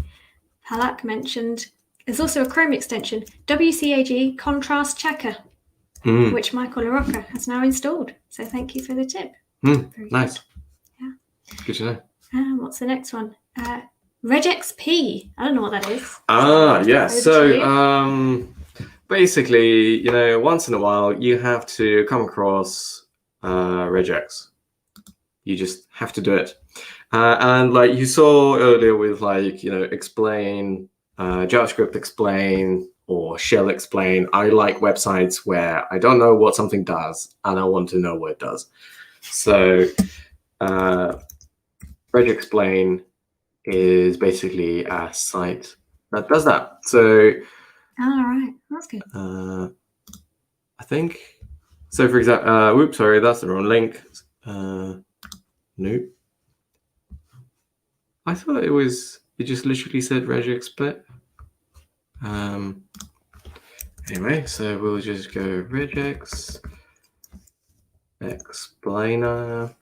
Halak mentioned there's also a Chrome extension, WCAG Contrast Checker, which Michael LaRocca has now installed. So thank you for the tip. Nice. Good. Yeah. Good to know. What's the next one? RegexP. I don't know what that is. Yeah. So basically, once in a while you have to come across regex. You just have to do it. And like you saw earlier with explain, JavaScript explain, or shell explain, I like websites where I don't know what something does and I want to know what it does. So RegexExplain is basically a site that does that. So all right, that's good. I think so. For example, whoops, sorry, that's the wrong link. Nope. I thought it just literally said RegexExplain. Anyway, so we'll just go RegexExplainer.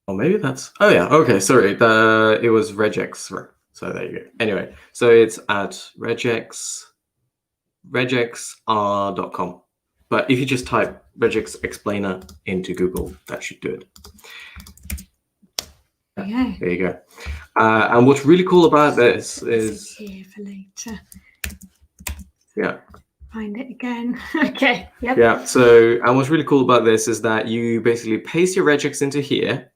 Or maybe that's, oh yeah, okay, sorry. It was regex. So there you go. Anyway, so it's at regexr.com. But if you just type RegexExplainer into Google, that should do it. Yeah. There you go. And what's really cool about this is here for later. Yeah. Find it again. Okay. Yep. Yeah. So, and what's really cool about this is that you basically paste your regex into here,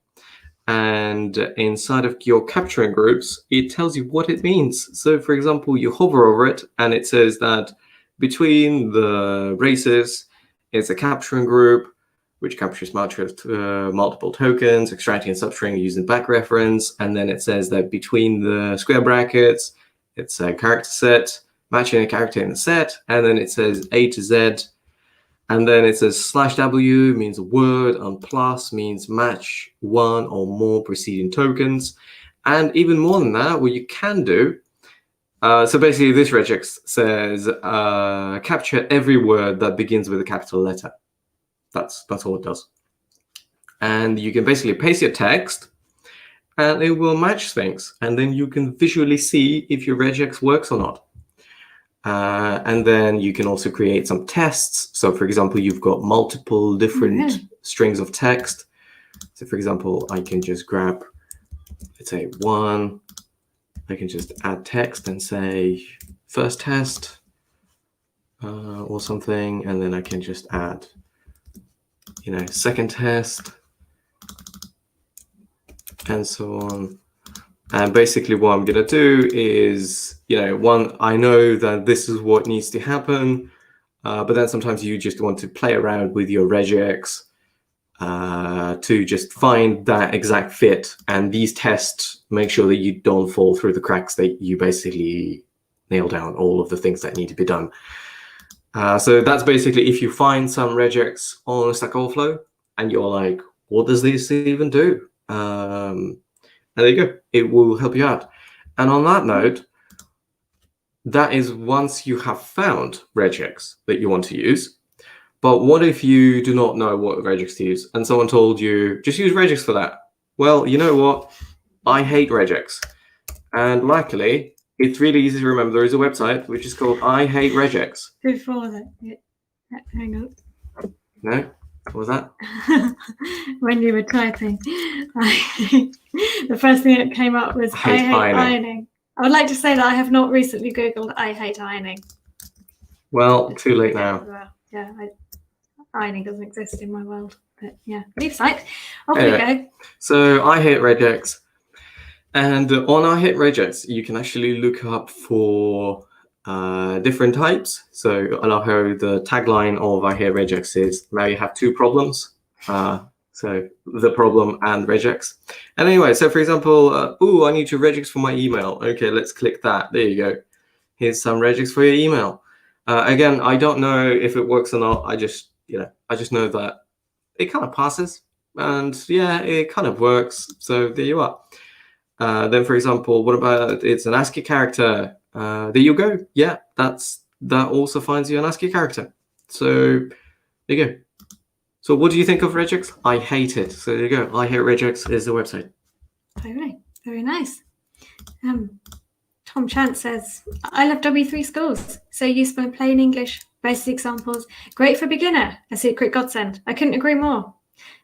and inside of your capturing groups, it tells you what it means. So, for example, you hover over it, and it says that between the races, it's a capturing group which captures multiple tokens, extracting a substring using back reference. And then it says that between the square brackets, it's a character set, matching a character in the set. And then it says A to Z. And then it says /W means a word, and plus means match one or more preceding tokens. And even more than that, what you can do, so basically this regex says capture every word that begins with a capital letter. That's all it does. And you can basically paste your text and it will match things. And then you can visually see if your regex works or not. And then you can also create some tests. So for example, you've got multiple different strings of text. So for example, I can just grab, let's say 1. I can just add text and say first test or something. And then I can just add, second test and so on. And basically what I'm going to do is, one, I know that this is what needs to happen, but then sometimes you just want to play around with your regex to just find that exact fit. And these tests make sure that you don't fall through the cracks, that you basically nail down all of the things that need to be done. So that's basically if you find some regex on Stack Overflow and you're like, what does this even do? And there you go. It will help you out. And on that note, that is once you have found regex that you want to use. But what if you do not know what regex to use and someone told you, just use regex for that? Well, you know what? I hate regex. And luckily, it's really easy to remember. There is a website which is called I Hate Regex. Before that, hang on. No? What was that? When you were typing, the first thing that came up was I hate ironing. I would like to say that I have not recently Googled I hate ironing. Well, too late now. Yeah, ironing doesn't exist in my world. But yeah, leave site. Off we go. So I hate regex. And on I hate regex, you can actually look up for different types. So I love how the tagline of I hate regex is, now you have 2 problems. So the problem and regex. And anyway, so for example, I need to regex for my email. Okay, let's click that. There you go. Here's some regex for your email. Again, I don't know if it works or not. I just know that it kind of passes. And yeah, it kind of works. So there you are. Then, for example, what about it's an ASCII character? There you go. Yeah, that also finds you an ASCII character. So There you go. So what do you think of Regex? I hate it. So there you go. I hate Regex is the website. Very, very nice. Tom Chant says, I love W3 schools. So useful in plain English, basic examples. Great for beginner, a secret godsend. I couldn't agree more.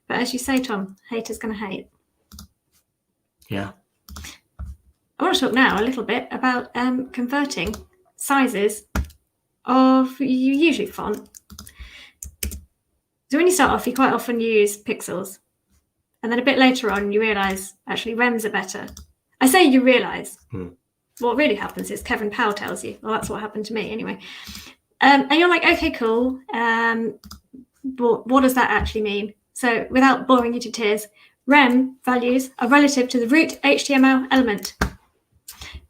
But as you say, Tom, haters gonna hate. Yeah. I want to talk now a little bit about converting sizes of usually font. So when you start off, you quite often use pixels. And then a bit later on, you realise, actually, rems are better. I say you realise. What really happens is Kevin Powell tells you. Well, that's what happened to me anyway. And you're like, okay, cool. But what does that actually mean? So without boring you to tears, rem values are relative to the root HTML element,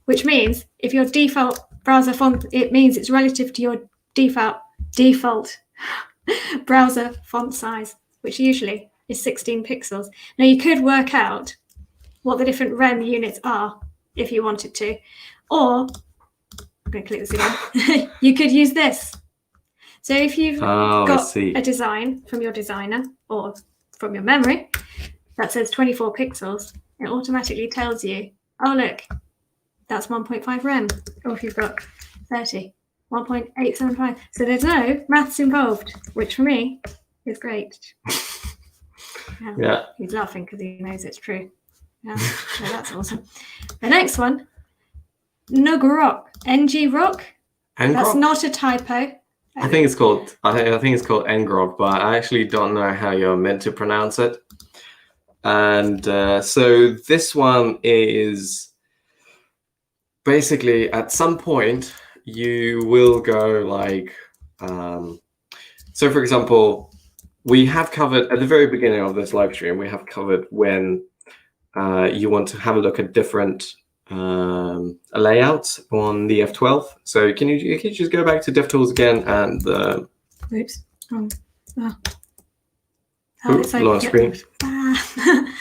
which means if your default browser font, it means it's relative to your default browser font size, which usually is 16 pixels. Now you could work out what the different rem units are if you wanted to, or I'm going to click this again. You could use this. So if you've got a design from your designer or from your memory that says 24 pixels, it automatically tells you, oh look, that's 1.5 rem. Or if you've got 30, 1.875. So there's no maths involved, which for me is great. Yeah. He's laughing because he knows it's true. Yeah, so that's awesome. The next one, Nugrok, NG-Rock. That's not a typo. I think it's called ngrok, but I actually don't know how you're meant to pronounce it. And so this one is basically at some point you will go like, so for example, we have covered at the very beginning of this live stream, we have covered when you want to have a look at different layouts on the F12. So can you just go back to Devtools again and oops. Launch screen.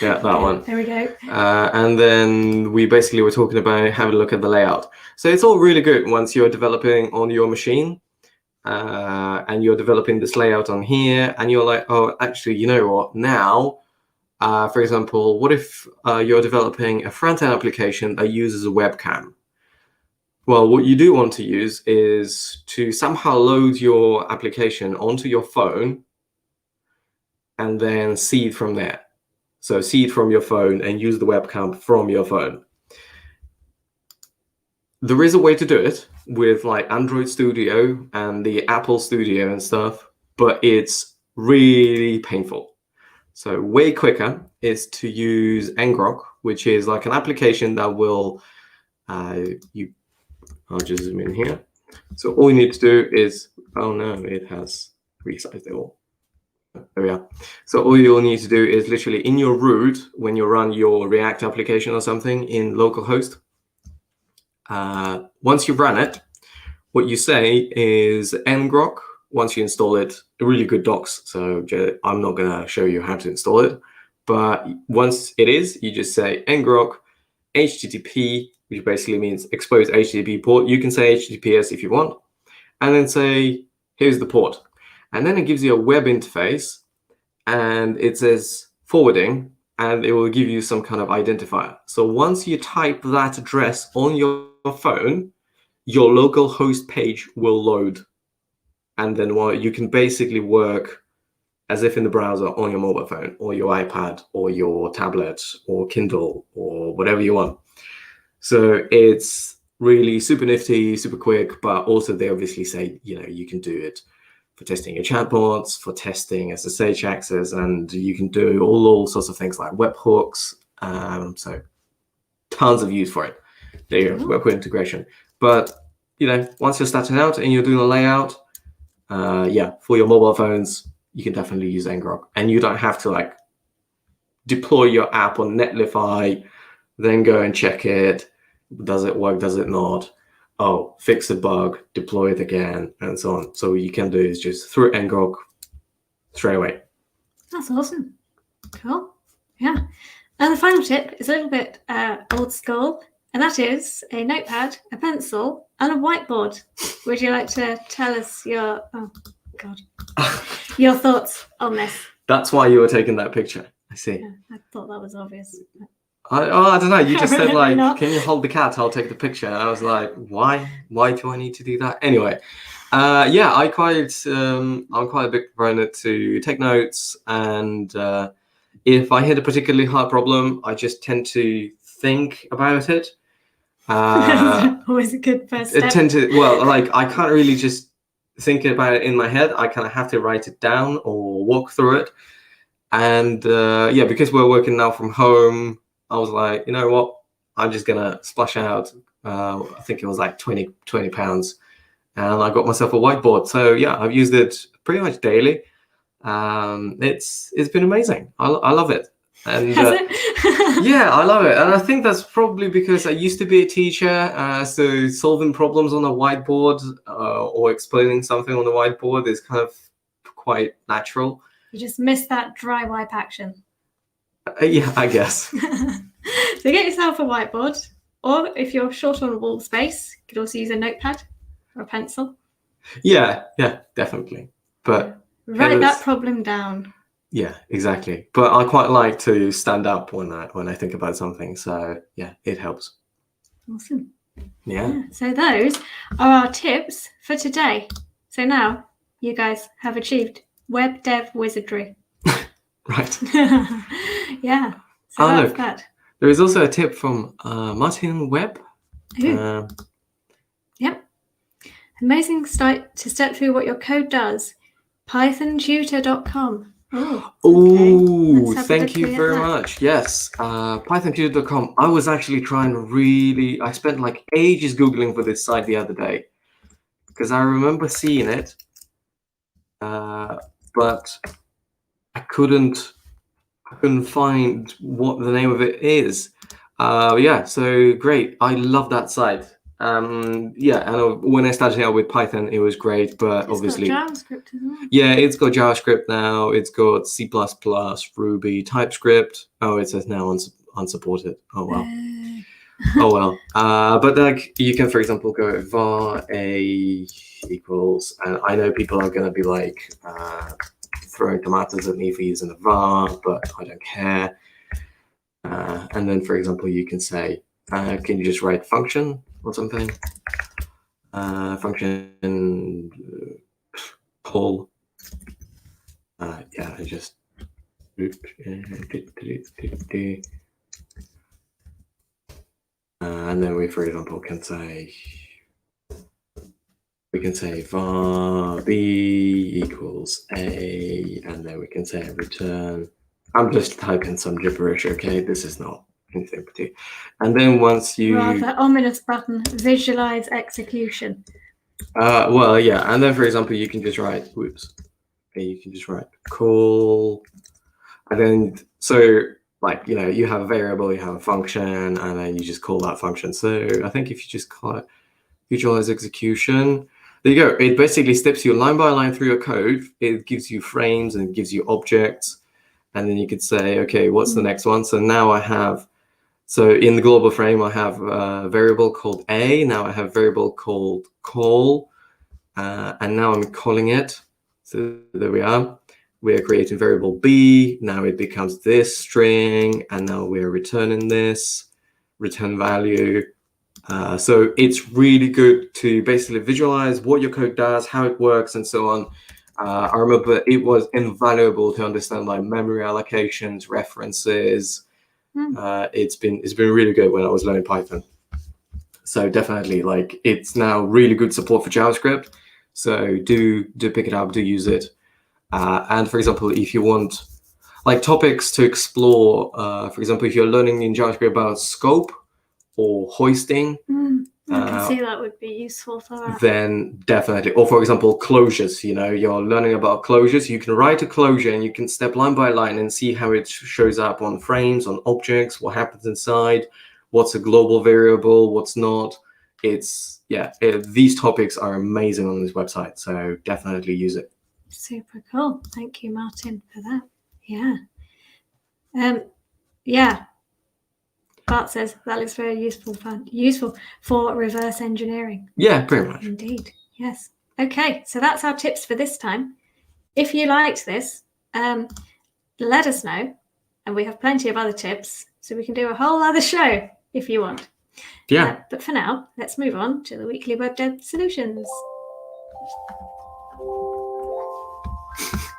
Yeah, that one. There we go. And then we basically were talking about having a look at the layout. So it's all really good once you're developing on your machine and you're developing this layout on here and you're like, oh, actually, you know what? Now, for example, what if you're developing a front-end application that uses a webcam? Well, what you do want to use is to somehow load your application onto your phone and then see it from there. So see it from your phone and use the webcam from your phone. There is a way to do it with like Android Studio and the Apple Studio and stuff, but it's really painful. So way quicker is to use ngrok, which is like an application that will, I'll just zoom in here. So all you need to do is, oh no, it has resized it all. There we are. So all you'll need to do is literally in your root, when you run your React application or something in localhost, once you run it, what you say is ngrok. Once you install it, a really good docs. So I'm not going to show you how to install it. But once it is, you just say ngrok HTTP, which basically means exposed HTTP port. You can say HTTPS if you want. And then say, here's the port. And then it gives you a web interface. And it says forwarding. And it will give you some kind of identifier. So once you type that address on your phone, your local host page will load. And then you can basically work as if in the browser on your mobile phone or your iPad or your tablet or Kindle or whatever you want. So it's really super nifty, super quick, but also they obviously say, you know, you can do it for testing your chatbots, for testing SSH access, and you can do all sorts of things like webhooks. So tons of use for it. There you go, webhook integration. But, you know, once you're starting out and you're doing a layout, yeah, for your mobile phones, you can definitely use ngrok. And you don't have to like deploy your app on Netlify, then go and check it. Does it work? Does it not? Oh, fix the bug, deploy it again, and so on. So what you can do is just through ngrok straight away. That's awesome. Cool. Yeah. And the final tip is a little bit old school, and that is a notepad, a pencil, and a whiteboard. Would you like to tell us your... Oh. God. Your thoughts on this? That's why you were taking that picture. I see. Yeah, I thought that was obvious. I don't know. You just said Apparently like, not. can you hold the cat? I'll take the picture. And I was like, why? Why do I need to do that? Anyway, yeah, I'm quite a big proponent to take notes, and if I hit a particularly hard problem, I just tend to think about it. Always a good first step. I can't really just think about it in my head. I kind of have to write it down or walk through it. And yeah, because we're working now from home, I was like, you know what? I'm just gonna splash out. I think it was like 20 pounds, and I got myself a whiteboard. So yeah, I've used it pretty much daily. It's been amazing. I love it. And Has it? yeah, I love it. And I think that's probably because I used to be a teacher, so solving problems on a whiteboard or explaining something on the whiteboard is kind of quite natural. You just missed that dry wipe action. Yeah, I guess. So get yourself a whiteboard, or if you're short on wall space, you could also use a notepad or a pencil. Yeah, definitely. But write that problem down. Yeah, exactly. But I quite like to stand up when I think about something. So yeah, it helps. Awesome. Yeah. So those are our tips for today. So now you guys have achieved web dev wizardry. Right. Yeah. So that's look, that. There is also a tip from Martin Webb. Yep. Amazing start to step through what your code does. PythonTutor.com. Oh, thank you very much. Yes, PythonTutor.com. I was actually I spent like ages Googling for this site the other day because I remember seeing it, but I couldn't find what the name of it is. Yeah, so great. I love that site. Yeah, and when I started out with Python, it was great, but obviously got JavaScript as well. Yeah, it's got JavaScript now. It's got C++, Ruby, TypeScript. Oh, it says now unsupported. Oh well. Oh well. But like you can, for example, go var a equals, and I know people are gonna be like throwing tomatoes at me for using the var, but I don't care. And then, for example, you can say, can you just write function or something? Function call. Yeah, I just. And then we, for example, can say var b equals a, and then we can say return. I'm just typing some gibberish, okay? This is not anything particular. And then once you rather ominous button, visualize execution. Well, yeah, and then for example, you can just write. Whoops. Okay, you can just write call, and then so like you have a variable, you have a function, and then you just call that function. So I think if you just call it visualize execution, there you go. It basically steps you line by line through your code. It gives you frames and it gives you objects, and then you could say, okay, what's the next one? So now I have. So in the global frame, I have a variable called a. Now I have a variable called call, and now I'm calling it. So there we are. We're creating variable b. Now it becomes this string, and now we're returning this return value. So it's really good to basically visualize what your code does, how it works, and so on. I remember it was invaluable to understand like memory allocations, references. It's been really good when I was learning Python. So definitely, like it's now really good support for JavaScript. So do pick it up, do use it. And for example, if you want like topics to explore, for example, if you're learning in JavaScript about scope or hoisting, I can see that would be useful for that. Then definitely, or for example, closures. You're learning about closures. You can write a closure and you can step line by line and see how it shows up on frames, on objects, what happens inside, what's a global variable, what's not. These topics are amazing on this website, so definitely use it. Super cool. Thank you, Martin, for that. Yeah. Bart says that looks very useful for reverse engineering. Yeah, pretty much. Indeed, yes. Okay, so that's our tips for this time. If you liked this, let us know. And we have plenty of other tips, so we can do a whole other show if you want. Yeah. But for now, let's move on to the weekly web dev solutions.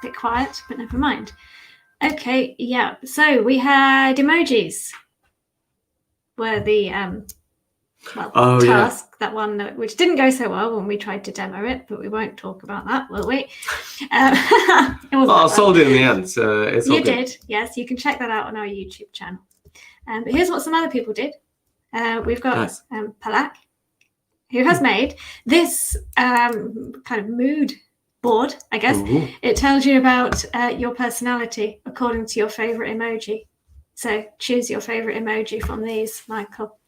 Bit quiet, but never mind. Okay, yeah. So we had emojis. Were the task, that one which didn't go so well when we tried to demo it, but we won't talk about that, will we? I sold it in the end, so it's all you good. did, yes. You can check that out on our YouTube channel. But here's what some other people did. We've got Palak, who has made this kind of mood board, I guess. Ooh. It tells you about your personality according to your favorite emoji. So choose your favorite emoji from these, Michael.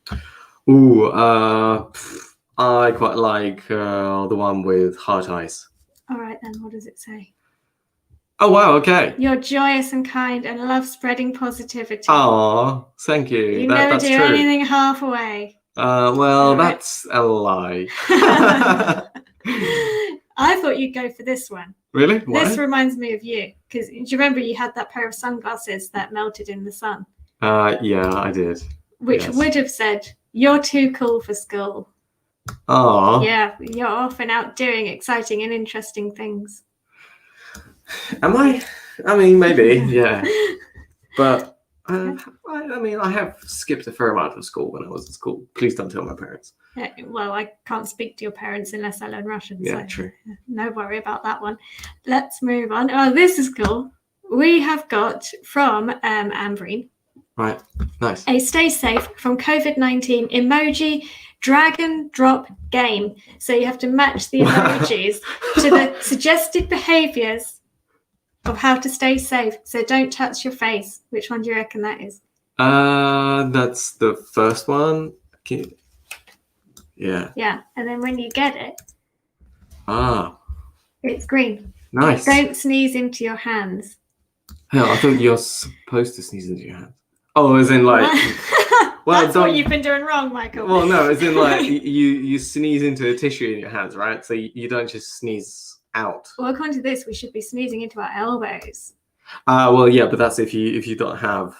Ooh, I quite like the one with heart eyes. All right, then. What does it say? Oh, wow, okay. You're joyous and kind and love spreading positivity. Oh, thank you. You never do anything halfway. Well, that's a lie. I thought you'd go for this one. Really? Why? This reminds me of you. Because do you remember you had that pair of sunglasses that melted in the sun? Yeah, I did. Which would have said, you're too cool for school. Oh. Yeah, you're off and out doing exciting and interesting things. Am I? I mean, maybe, yeah. But, I mean, I have skipped a fair amount of school when I was in school. Please don't tell my parents. Well, I can't speak to your parents unless I learn Russian. Yeah, so true. No worry about that one. Let's move on. Oh, this is cool. We have got from Ambreen. Right, nice. A stay safe from COVID-19 emoji drag and drop game. So you have to match the emojis to the suggested behaviors of how to stay safe. So don't touch your face. Which one do you reckon that is? That's the first one. Yeah. Yeah, and then when you get it, it's green. Nice. Don't sneeze into your hands. Hell, I thought you're supposed to sneeze into your hands. Oh, as in like. Well, that's what you've been doing wrong, Michael. Well, no, as in like you sneeze into a tissue in your hands, right? So you don't just sneeze out. Well, according to this, we should be sneezing into our elbows. Well, yeah, but that's if you don't have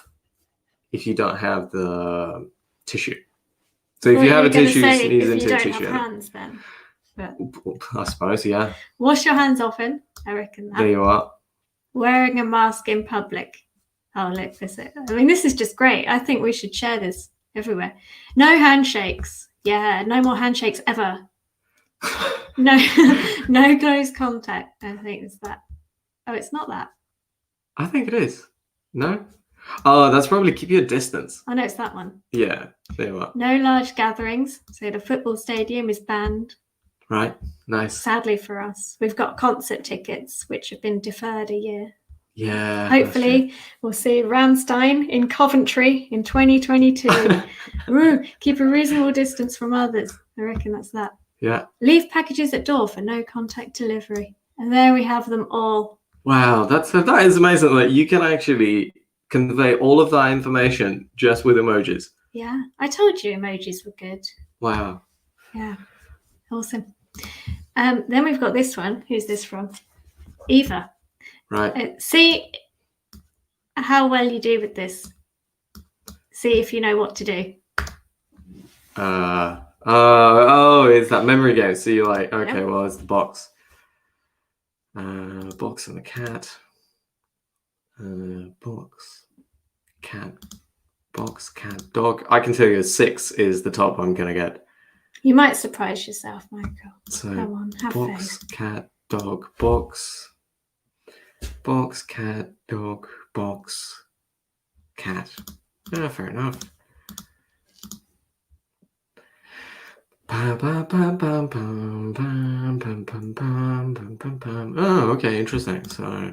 the tissue. So if you have a tissue, sneeze into a tissue. If you don't have hands, then. But I suppose, yeah. Wash your hands often. I reckon that. There you are. Wearing a mask in public. Oh, look, this. I mean, this is just great. I think we should share this everywhere. No handshakes. Yeah, no more handshakes ever. No close contact. I think it's that. Oh, it's not that. I think it is. No? Oh, that's probably keep your distance. Oh, no, it's that one. Yeah, there you are. No large gatherings. So the football stadium is banned. Right, nice. Sadly for us. We've got concert tickets, which have been deferred a year. Yeah. Hopefully, we'll see Rammstein in Coventry in 2022. Keep a reasonable distance from others. I reckon that's that. Yeah. Leave packages at door for no contact delivery. And there we have them all. Wow, that is amazing. Like you can actually convey all of that information just with emojis. Yeah, I told you emojis were good. Wow. Yeah, awesome. Then we've got this one. Who's this from? Eva. Right. See how well you do with this. See if you know what to do. Oh, it's that memory game. So you're like, okay, Yep. well, it's the box. Box and the cat. Box, cat, box, cat, dog. I can tell you 6 is the top I'm gonna get. You might surprise yourself, Michael. So come on, have box, faith. cat, dog, box, box, cat, dog, box, cat. Yeah, fair enough. Oh, okay, interesting. So,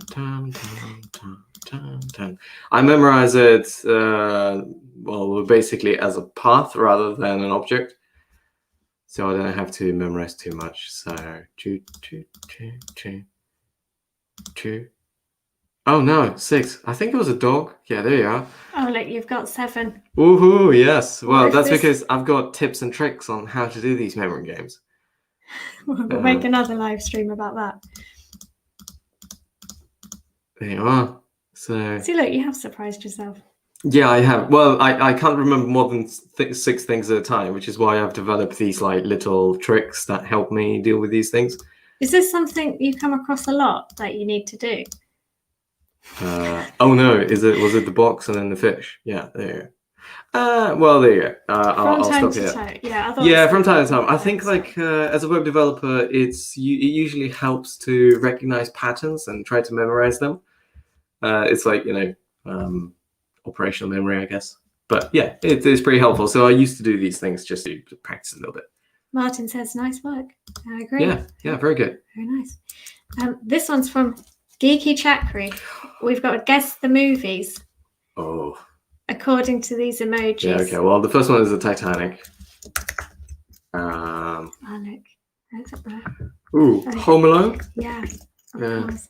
I memorize it, well, basically as a path rather than an object. So I don't have to memorize too much. So, Oh, no, 6. I think it was a dog. Yeah, there you are. Oh, look, you've got 7. Woohoo, yes. Well, if that's this- because I've got tips and tricks on how to do these memory games. We'll make another live stream about that. There you are. So see, look, you have surprised yourself. Yeah, I have. Well, I can't remember more than 6 things at a time, which is why I've developed these like little tricks that help me deal with these things. Is this something you come across a lot that you need to do? Oh no, was it the box and then the fish? Yeah, there you go. Well, there you go. I'll stop here. Yeah, from time to time. I think like as a web developer, it usually helps to recognize patterns and try to memorize them. It's like, operational memory, I guess. But yeah, it is pretty helpful. So I used to do these things just to practice a little bit. Martin says, nice work. I agree. Yeah, very good. Very nice. This one's from Geeky Chakri. We've got to guess the movies. Oh. According to these emojis. Yeah, okay. Well, the first one is the Titanic. Oh, look. That's up there. Ooh, Home Alone? Yeah. Of course.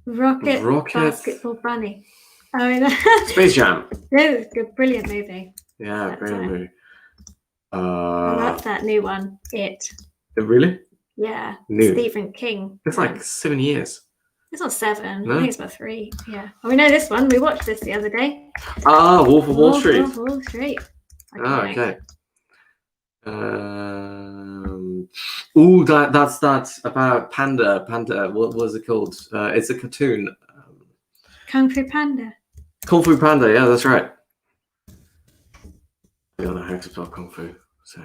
Rocket Basketball Bunny. Oh, Space Jam. Yeah, it's a good, brilliant movie. Yeah, brilliant movie. That's that new one. It. Really? Yeah. New. Stephen King. It's like 7 years. It's not 7. No? I think it's about 3. Yeah. Oh, we know this one. We watched this the other day. Wolf of Wall Street. Wolf of Wall Street. Okay. Ooh, that's about Panda. What was it called? It's a cartoon. Kung Fu Panda. Kung Fu Panda. Yeah, that's right. I don't know how to spell Kung Fu, so.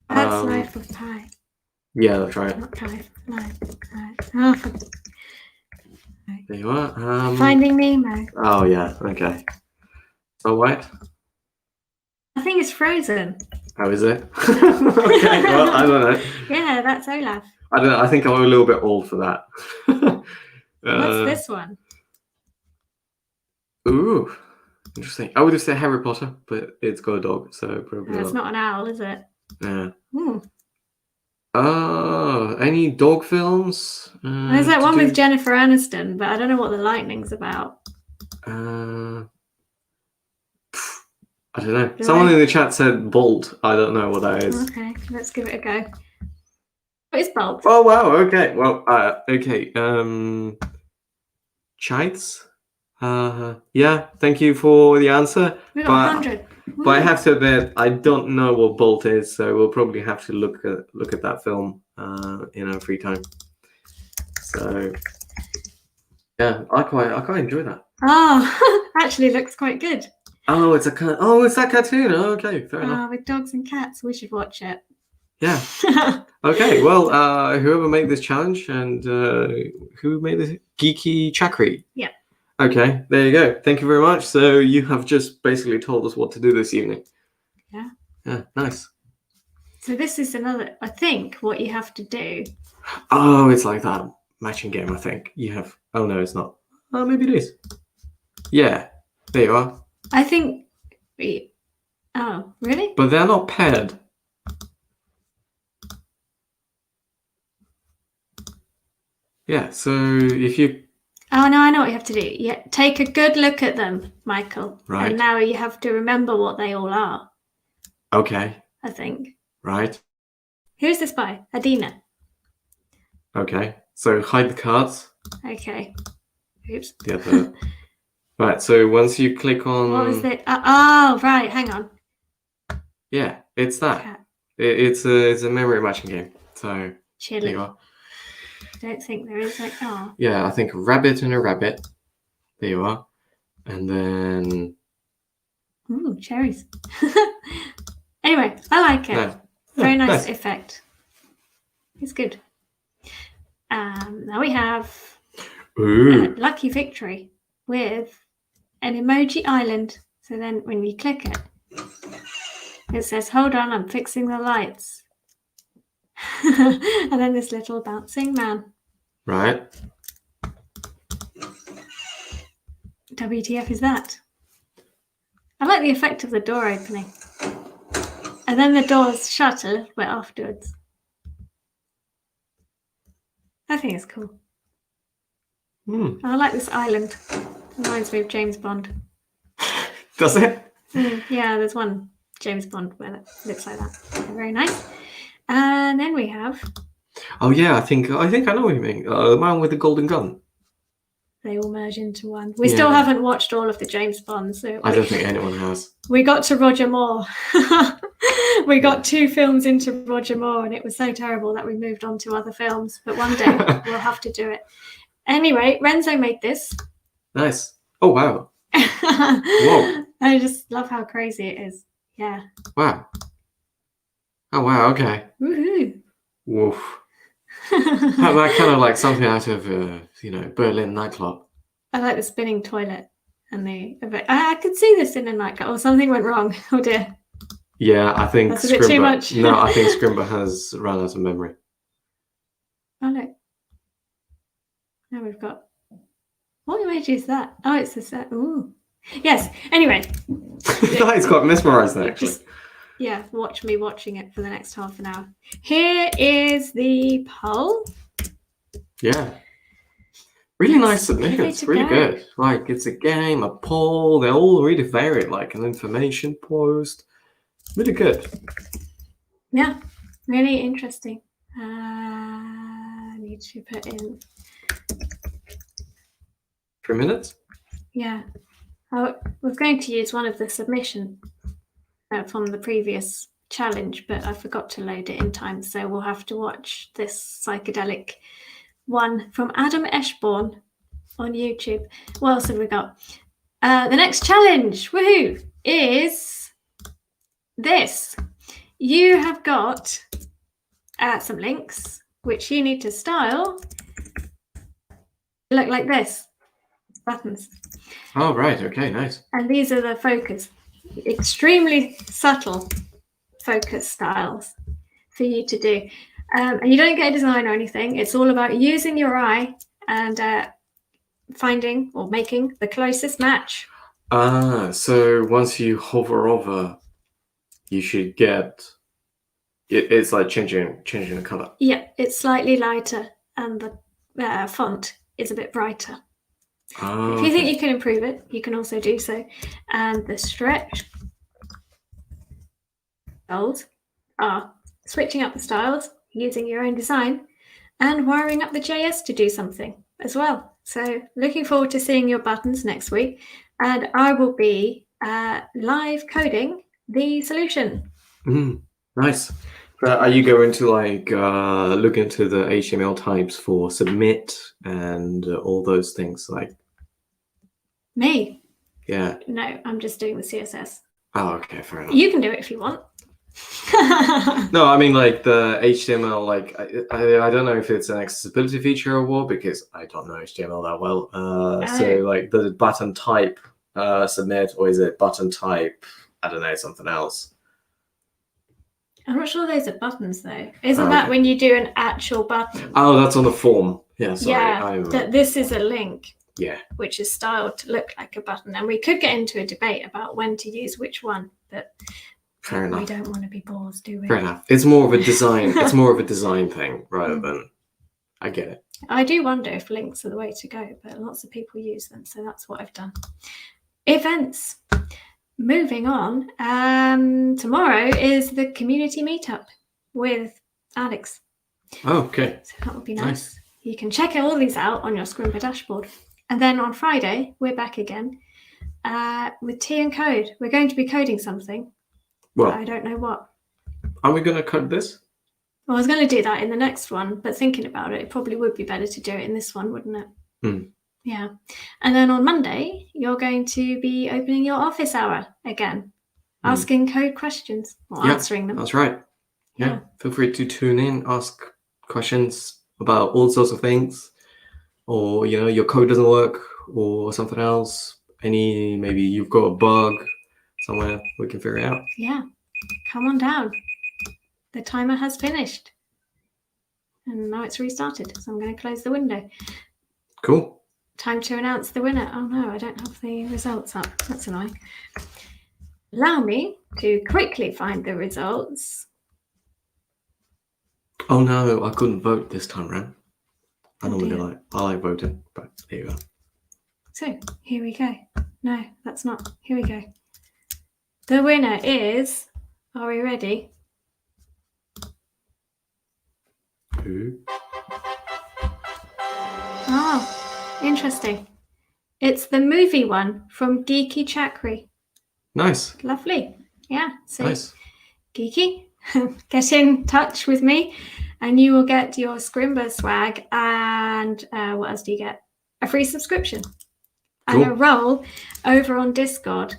That's Life of Pi. Yeah, that's right. Not Pi. Life. Oh. There you are. Finding Nemo. Oh yeah. Okay. So White. I think it's Frozen. How is it? Okay. Well, I don't know. Yeah, that's Olaf. I don't know. I think I'm a little bit old for that. What's this one? Ooh, interesting. I would have said Harry Potter, but it's got a dog, so probably. It's not an owl, is it? Yeah. Hmm. Any dog films? There's that one with Jennifer Aniston, but I don't know what the lightning's about. I don't know. Someone in the chat said Bolt. I don't know what that is. Okay, let's give it a go. What is Bolt? Oh wow. Okay. Well. Okay. Chites. Yeah. Thank you for the answer. We got 100. But I have to admit, I don't know what Bolt is, so we'll probably have to look at that film in our free time. So yeah, I quite enjoy that. Oh, actually, looks quite good. Oh, it's that cartoon. Oh, okay, fair enough. With dogs and cats, we should watch it. Yeah. Okay. Well, whoever made this challenge and who made this Geeky Chakri. Yeah. Okay, there you go. Thank you very much. So you have just basically told us what to do this evening. Yeah. Yeah, nice. So this is another, I think, what you have to do. Oh, it's like that matching game, I think. You have, oh no, it's not. Oh, maybe it is. Yeah, there you are. I think, oh, really? But they're not paired. Yeah, so if you... Oh, no, I know what you have to do. Yeah, take a good look at them, Michael. Right. And now you have to remember what they all are. Okay. I think. Right. Who's this by? Adina. Okay, so hide the cards. Okay. Oops. The other... Right, so once you click on... What was it? Oh, right, hang on. Yeah, it's that. It's a memory matching game. So Chilly. there you are. I don't think there is like, oh. Yeah, I think a rabbit and a rabbit. There you are. And then... Ooh, cherries. Anyway, I like it. No. Very nice effect. It's good. Now we have Lucky Victory with an emoji island. So then when you click it, it says, hold on, I'm fixing the lights. And then this little bouncing man. Right. WTF is that? I like the effect of the door opening. And then the doors shut a little bit afterwards. I think it's cool. I like this island. It reminds me of James Bond. Does it? Yeah, there's one James Bond where that looks like that. Very nice. And then we have. Oh yeah, I think I know what you mean. The man with the golden gun. They all merge into one. We still haven't watched all of the James Bonds. So I don't think anyone has. We got to Roger Moore. We got 2 films into Roger Moore, and it was so terrible that we moved on to other films. But one day we'll have to do it. Anyway, Renzo made this. Nice. Oh wow. Whoa. I just love how crazy it is. Yeah. Wow. Oh wow. Okay. Woohoo. Woof. That kind of like something out of Berlin nightclub. I like the spinning toilet and I could see this in a nightclub. Oh, something went wrong. Oh dear. Yeah, I think that's a bit too much. No, I think Scrimba has run out of memory. Oh look. Now we've got. What image is that? Oh, it's the set. Ooh. Yes. Anyway. It's got mesmerised actually. Watch me watching it for the next half an hour. Here is the poll. Yeah. Really nice submissions. Really good. Like it's a game, a poll. They're all really varied, like an information post. Really good. Yeah. Really interesting. I need to put in 3 minutes? Yeah. I was going to use one of the submission from the previous challenge, but I forgot to load it in time, so we'll have to watch this psychedelic one from Adam Eshborn on YouTube. What else have we got? The next challenge, woohoo, is this. You have got some links which you need to style. Look like this. Buttons. Oh, right. Okay, nice. And these are the focus. Extremely subtle focus styles for you to do. And you don't get a design or anything. It's all about using your eye and finding or making the closest match. So once you hover over, you should get it's like changing the color. Yeah, it's slightly lighter and the font is a bit brighter. If you think you can improve it, you can also do so. And the stretch goals are switching up the styles, using your own design, and wiring up the JS to do something as well. So looking forward to seeing your buttons next week. And I will be live coding the solution. Nice. Are you going to like look into the HTML types for submit and all those things? Like me? Yeah. No, I'm just doing the CSS. Oh, okay, fair enough. You can do it if you want. No, I mean like the HTML. Like I don't know if it's an accessibility feature or what, because I don't know HTML that well. So like the button type submit, or is it button type? I don't know, something else. I'm not sure those are buttons though. Isn't that when you do an actual button? Oh, that's on the form. Yeah, sorry. Yeah, this is a link. Yeah. Which is styled to look like a button. And we could get into a debate about when to use which one, but fair enough. We don't want to be bores, do we? Fair enough. It's more of a design. It's more of a design thing rather than. I get it. I do wonder if links are the way to go, but lots of people use them, so that's what I've done. Events. Moving on, tomorrow is the community meetup with Alex. Oh, okay. So that would be nice. You can check all these out on your Scrimba dashboard. And then on Friday, we're back again with Tea and Code. We're going to be coding something. Well, I don't know what. Are we going to code this? Well, I was going to do that in the next one, but thinking about it, it probably would be better to do it in this one, wouldn't it? Yeah. And then on Monday, you're going to be opening your office hour again, asking code questions or answering them. That's right. Yeah. Feel free to tune in, ask questions about all sorts of things, or, your code doesn't work or something else. Maybe you've got a bug somewhere, we can figure it out. Yeah. Come on down. The timer has finished. And now it's restarted. So I'm going to close the window. Cool. Time to announce the winner. Oh no, I don't have the results up. That's annoying. Allow me to quickly find the results. Oh no, I couldn't vote this time around. I like voting, but here you go. So here we go. No, that's not. Here we go. The winner is Are we ready? Who? Oh, interesting. It's the movie one from Geeky Chakri. Nice. Lovely. Yeah. So Nice. Geeky, get in touch with me and you will get your Scrimba swag. And what else do you get? A free subscription. Cool. And a role over on Discord.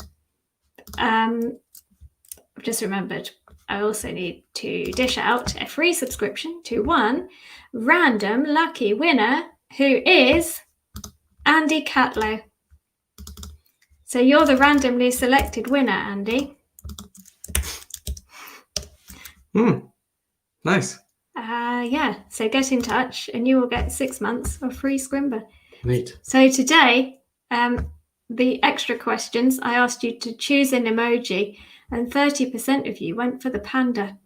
I've just remembered I also need to dish out a free subscription to one random lucky winner who is Andy Catlow. So you're the randomly selected winner, Andy. Nice. Yeah, so get in touch and you will get 6 months of free Scrimba. Neat. So today, the extra questions, I asked you to choose an emoji and 30% of you went for the panda.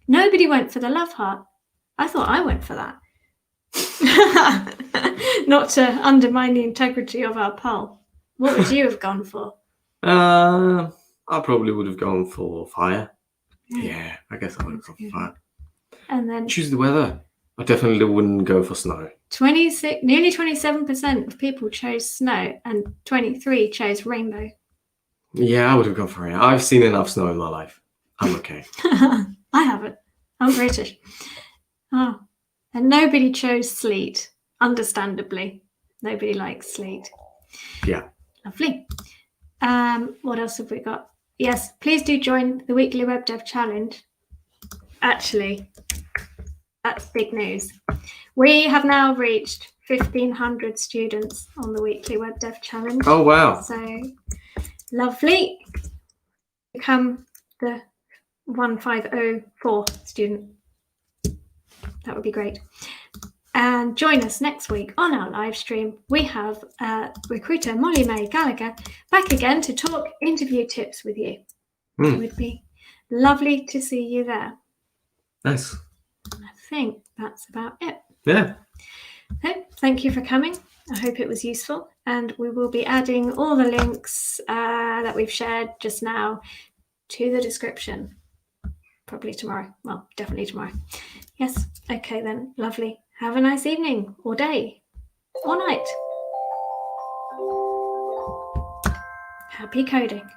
Nobody went for the love heart. I thought I went for that. Not to undermine the integrity of our poll. What would you have gone for? I probably would have gone for fire. Yeah, I guess I would have gone for fire. And then Choose the weather. I definitely wouldn't go for snow. nearly 27% of people chose snow and 23 chose rainbow. Yeah, I would have gone for rain. I've seen enough snow in my life. I'm okay. I haven't. I'm British. Oh, and nobody chose sleet. Understandably, nobody likes sleet. Yeah. Lovely. What else have we got? Yes, please do join the weekly Web Dev Challenge. Actually, that's big news. We have now reached 1,500 students on the weekly Web Dev Challenge. Oh, wow. So lovely. Become the 1504 student. That would be great. And join us next week on our live stream. We have recruiter Molly May Gallagher back again to talk interview tips with you. It would be lovely to see you there. Nice. I think that's about it. Yeah. So, thank you for coming. I hope it was useful. And we will be adding all the links that we've shared just now to the description. Probably tomorrow. Well, definitely tomorrow. Yes. Okay then. Lovely. Have a nice evening or day or night. Happy coding.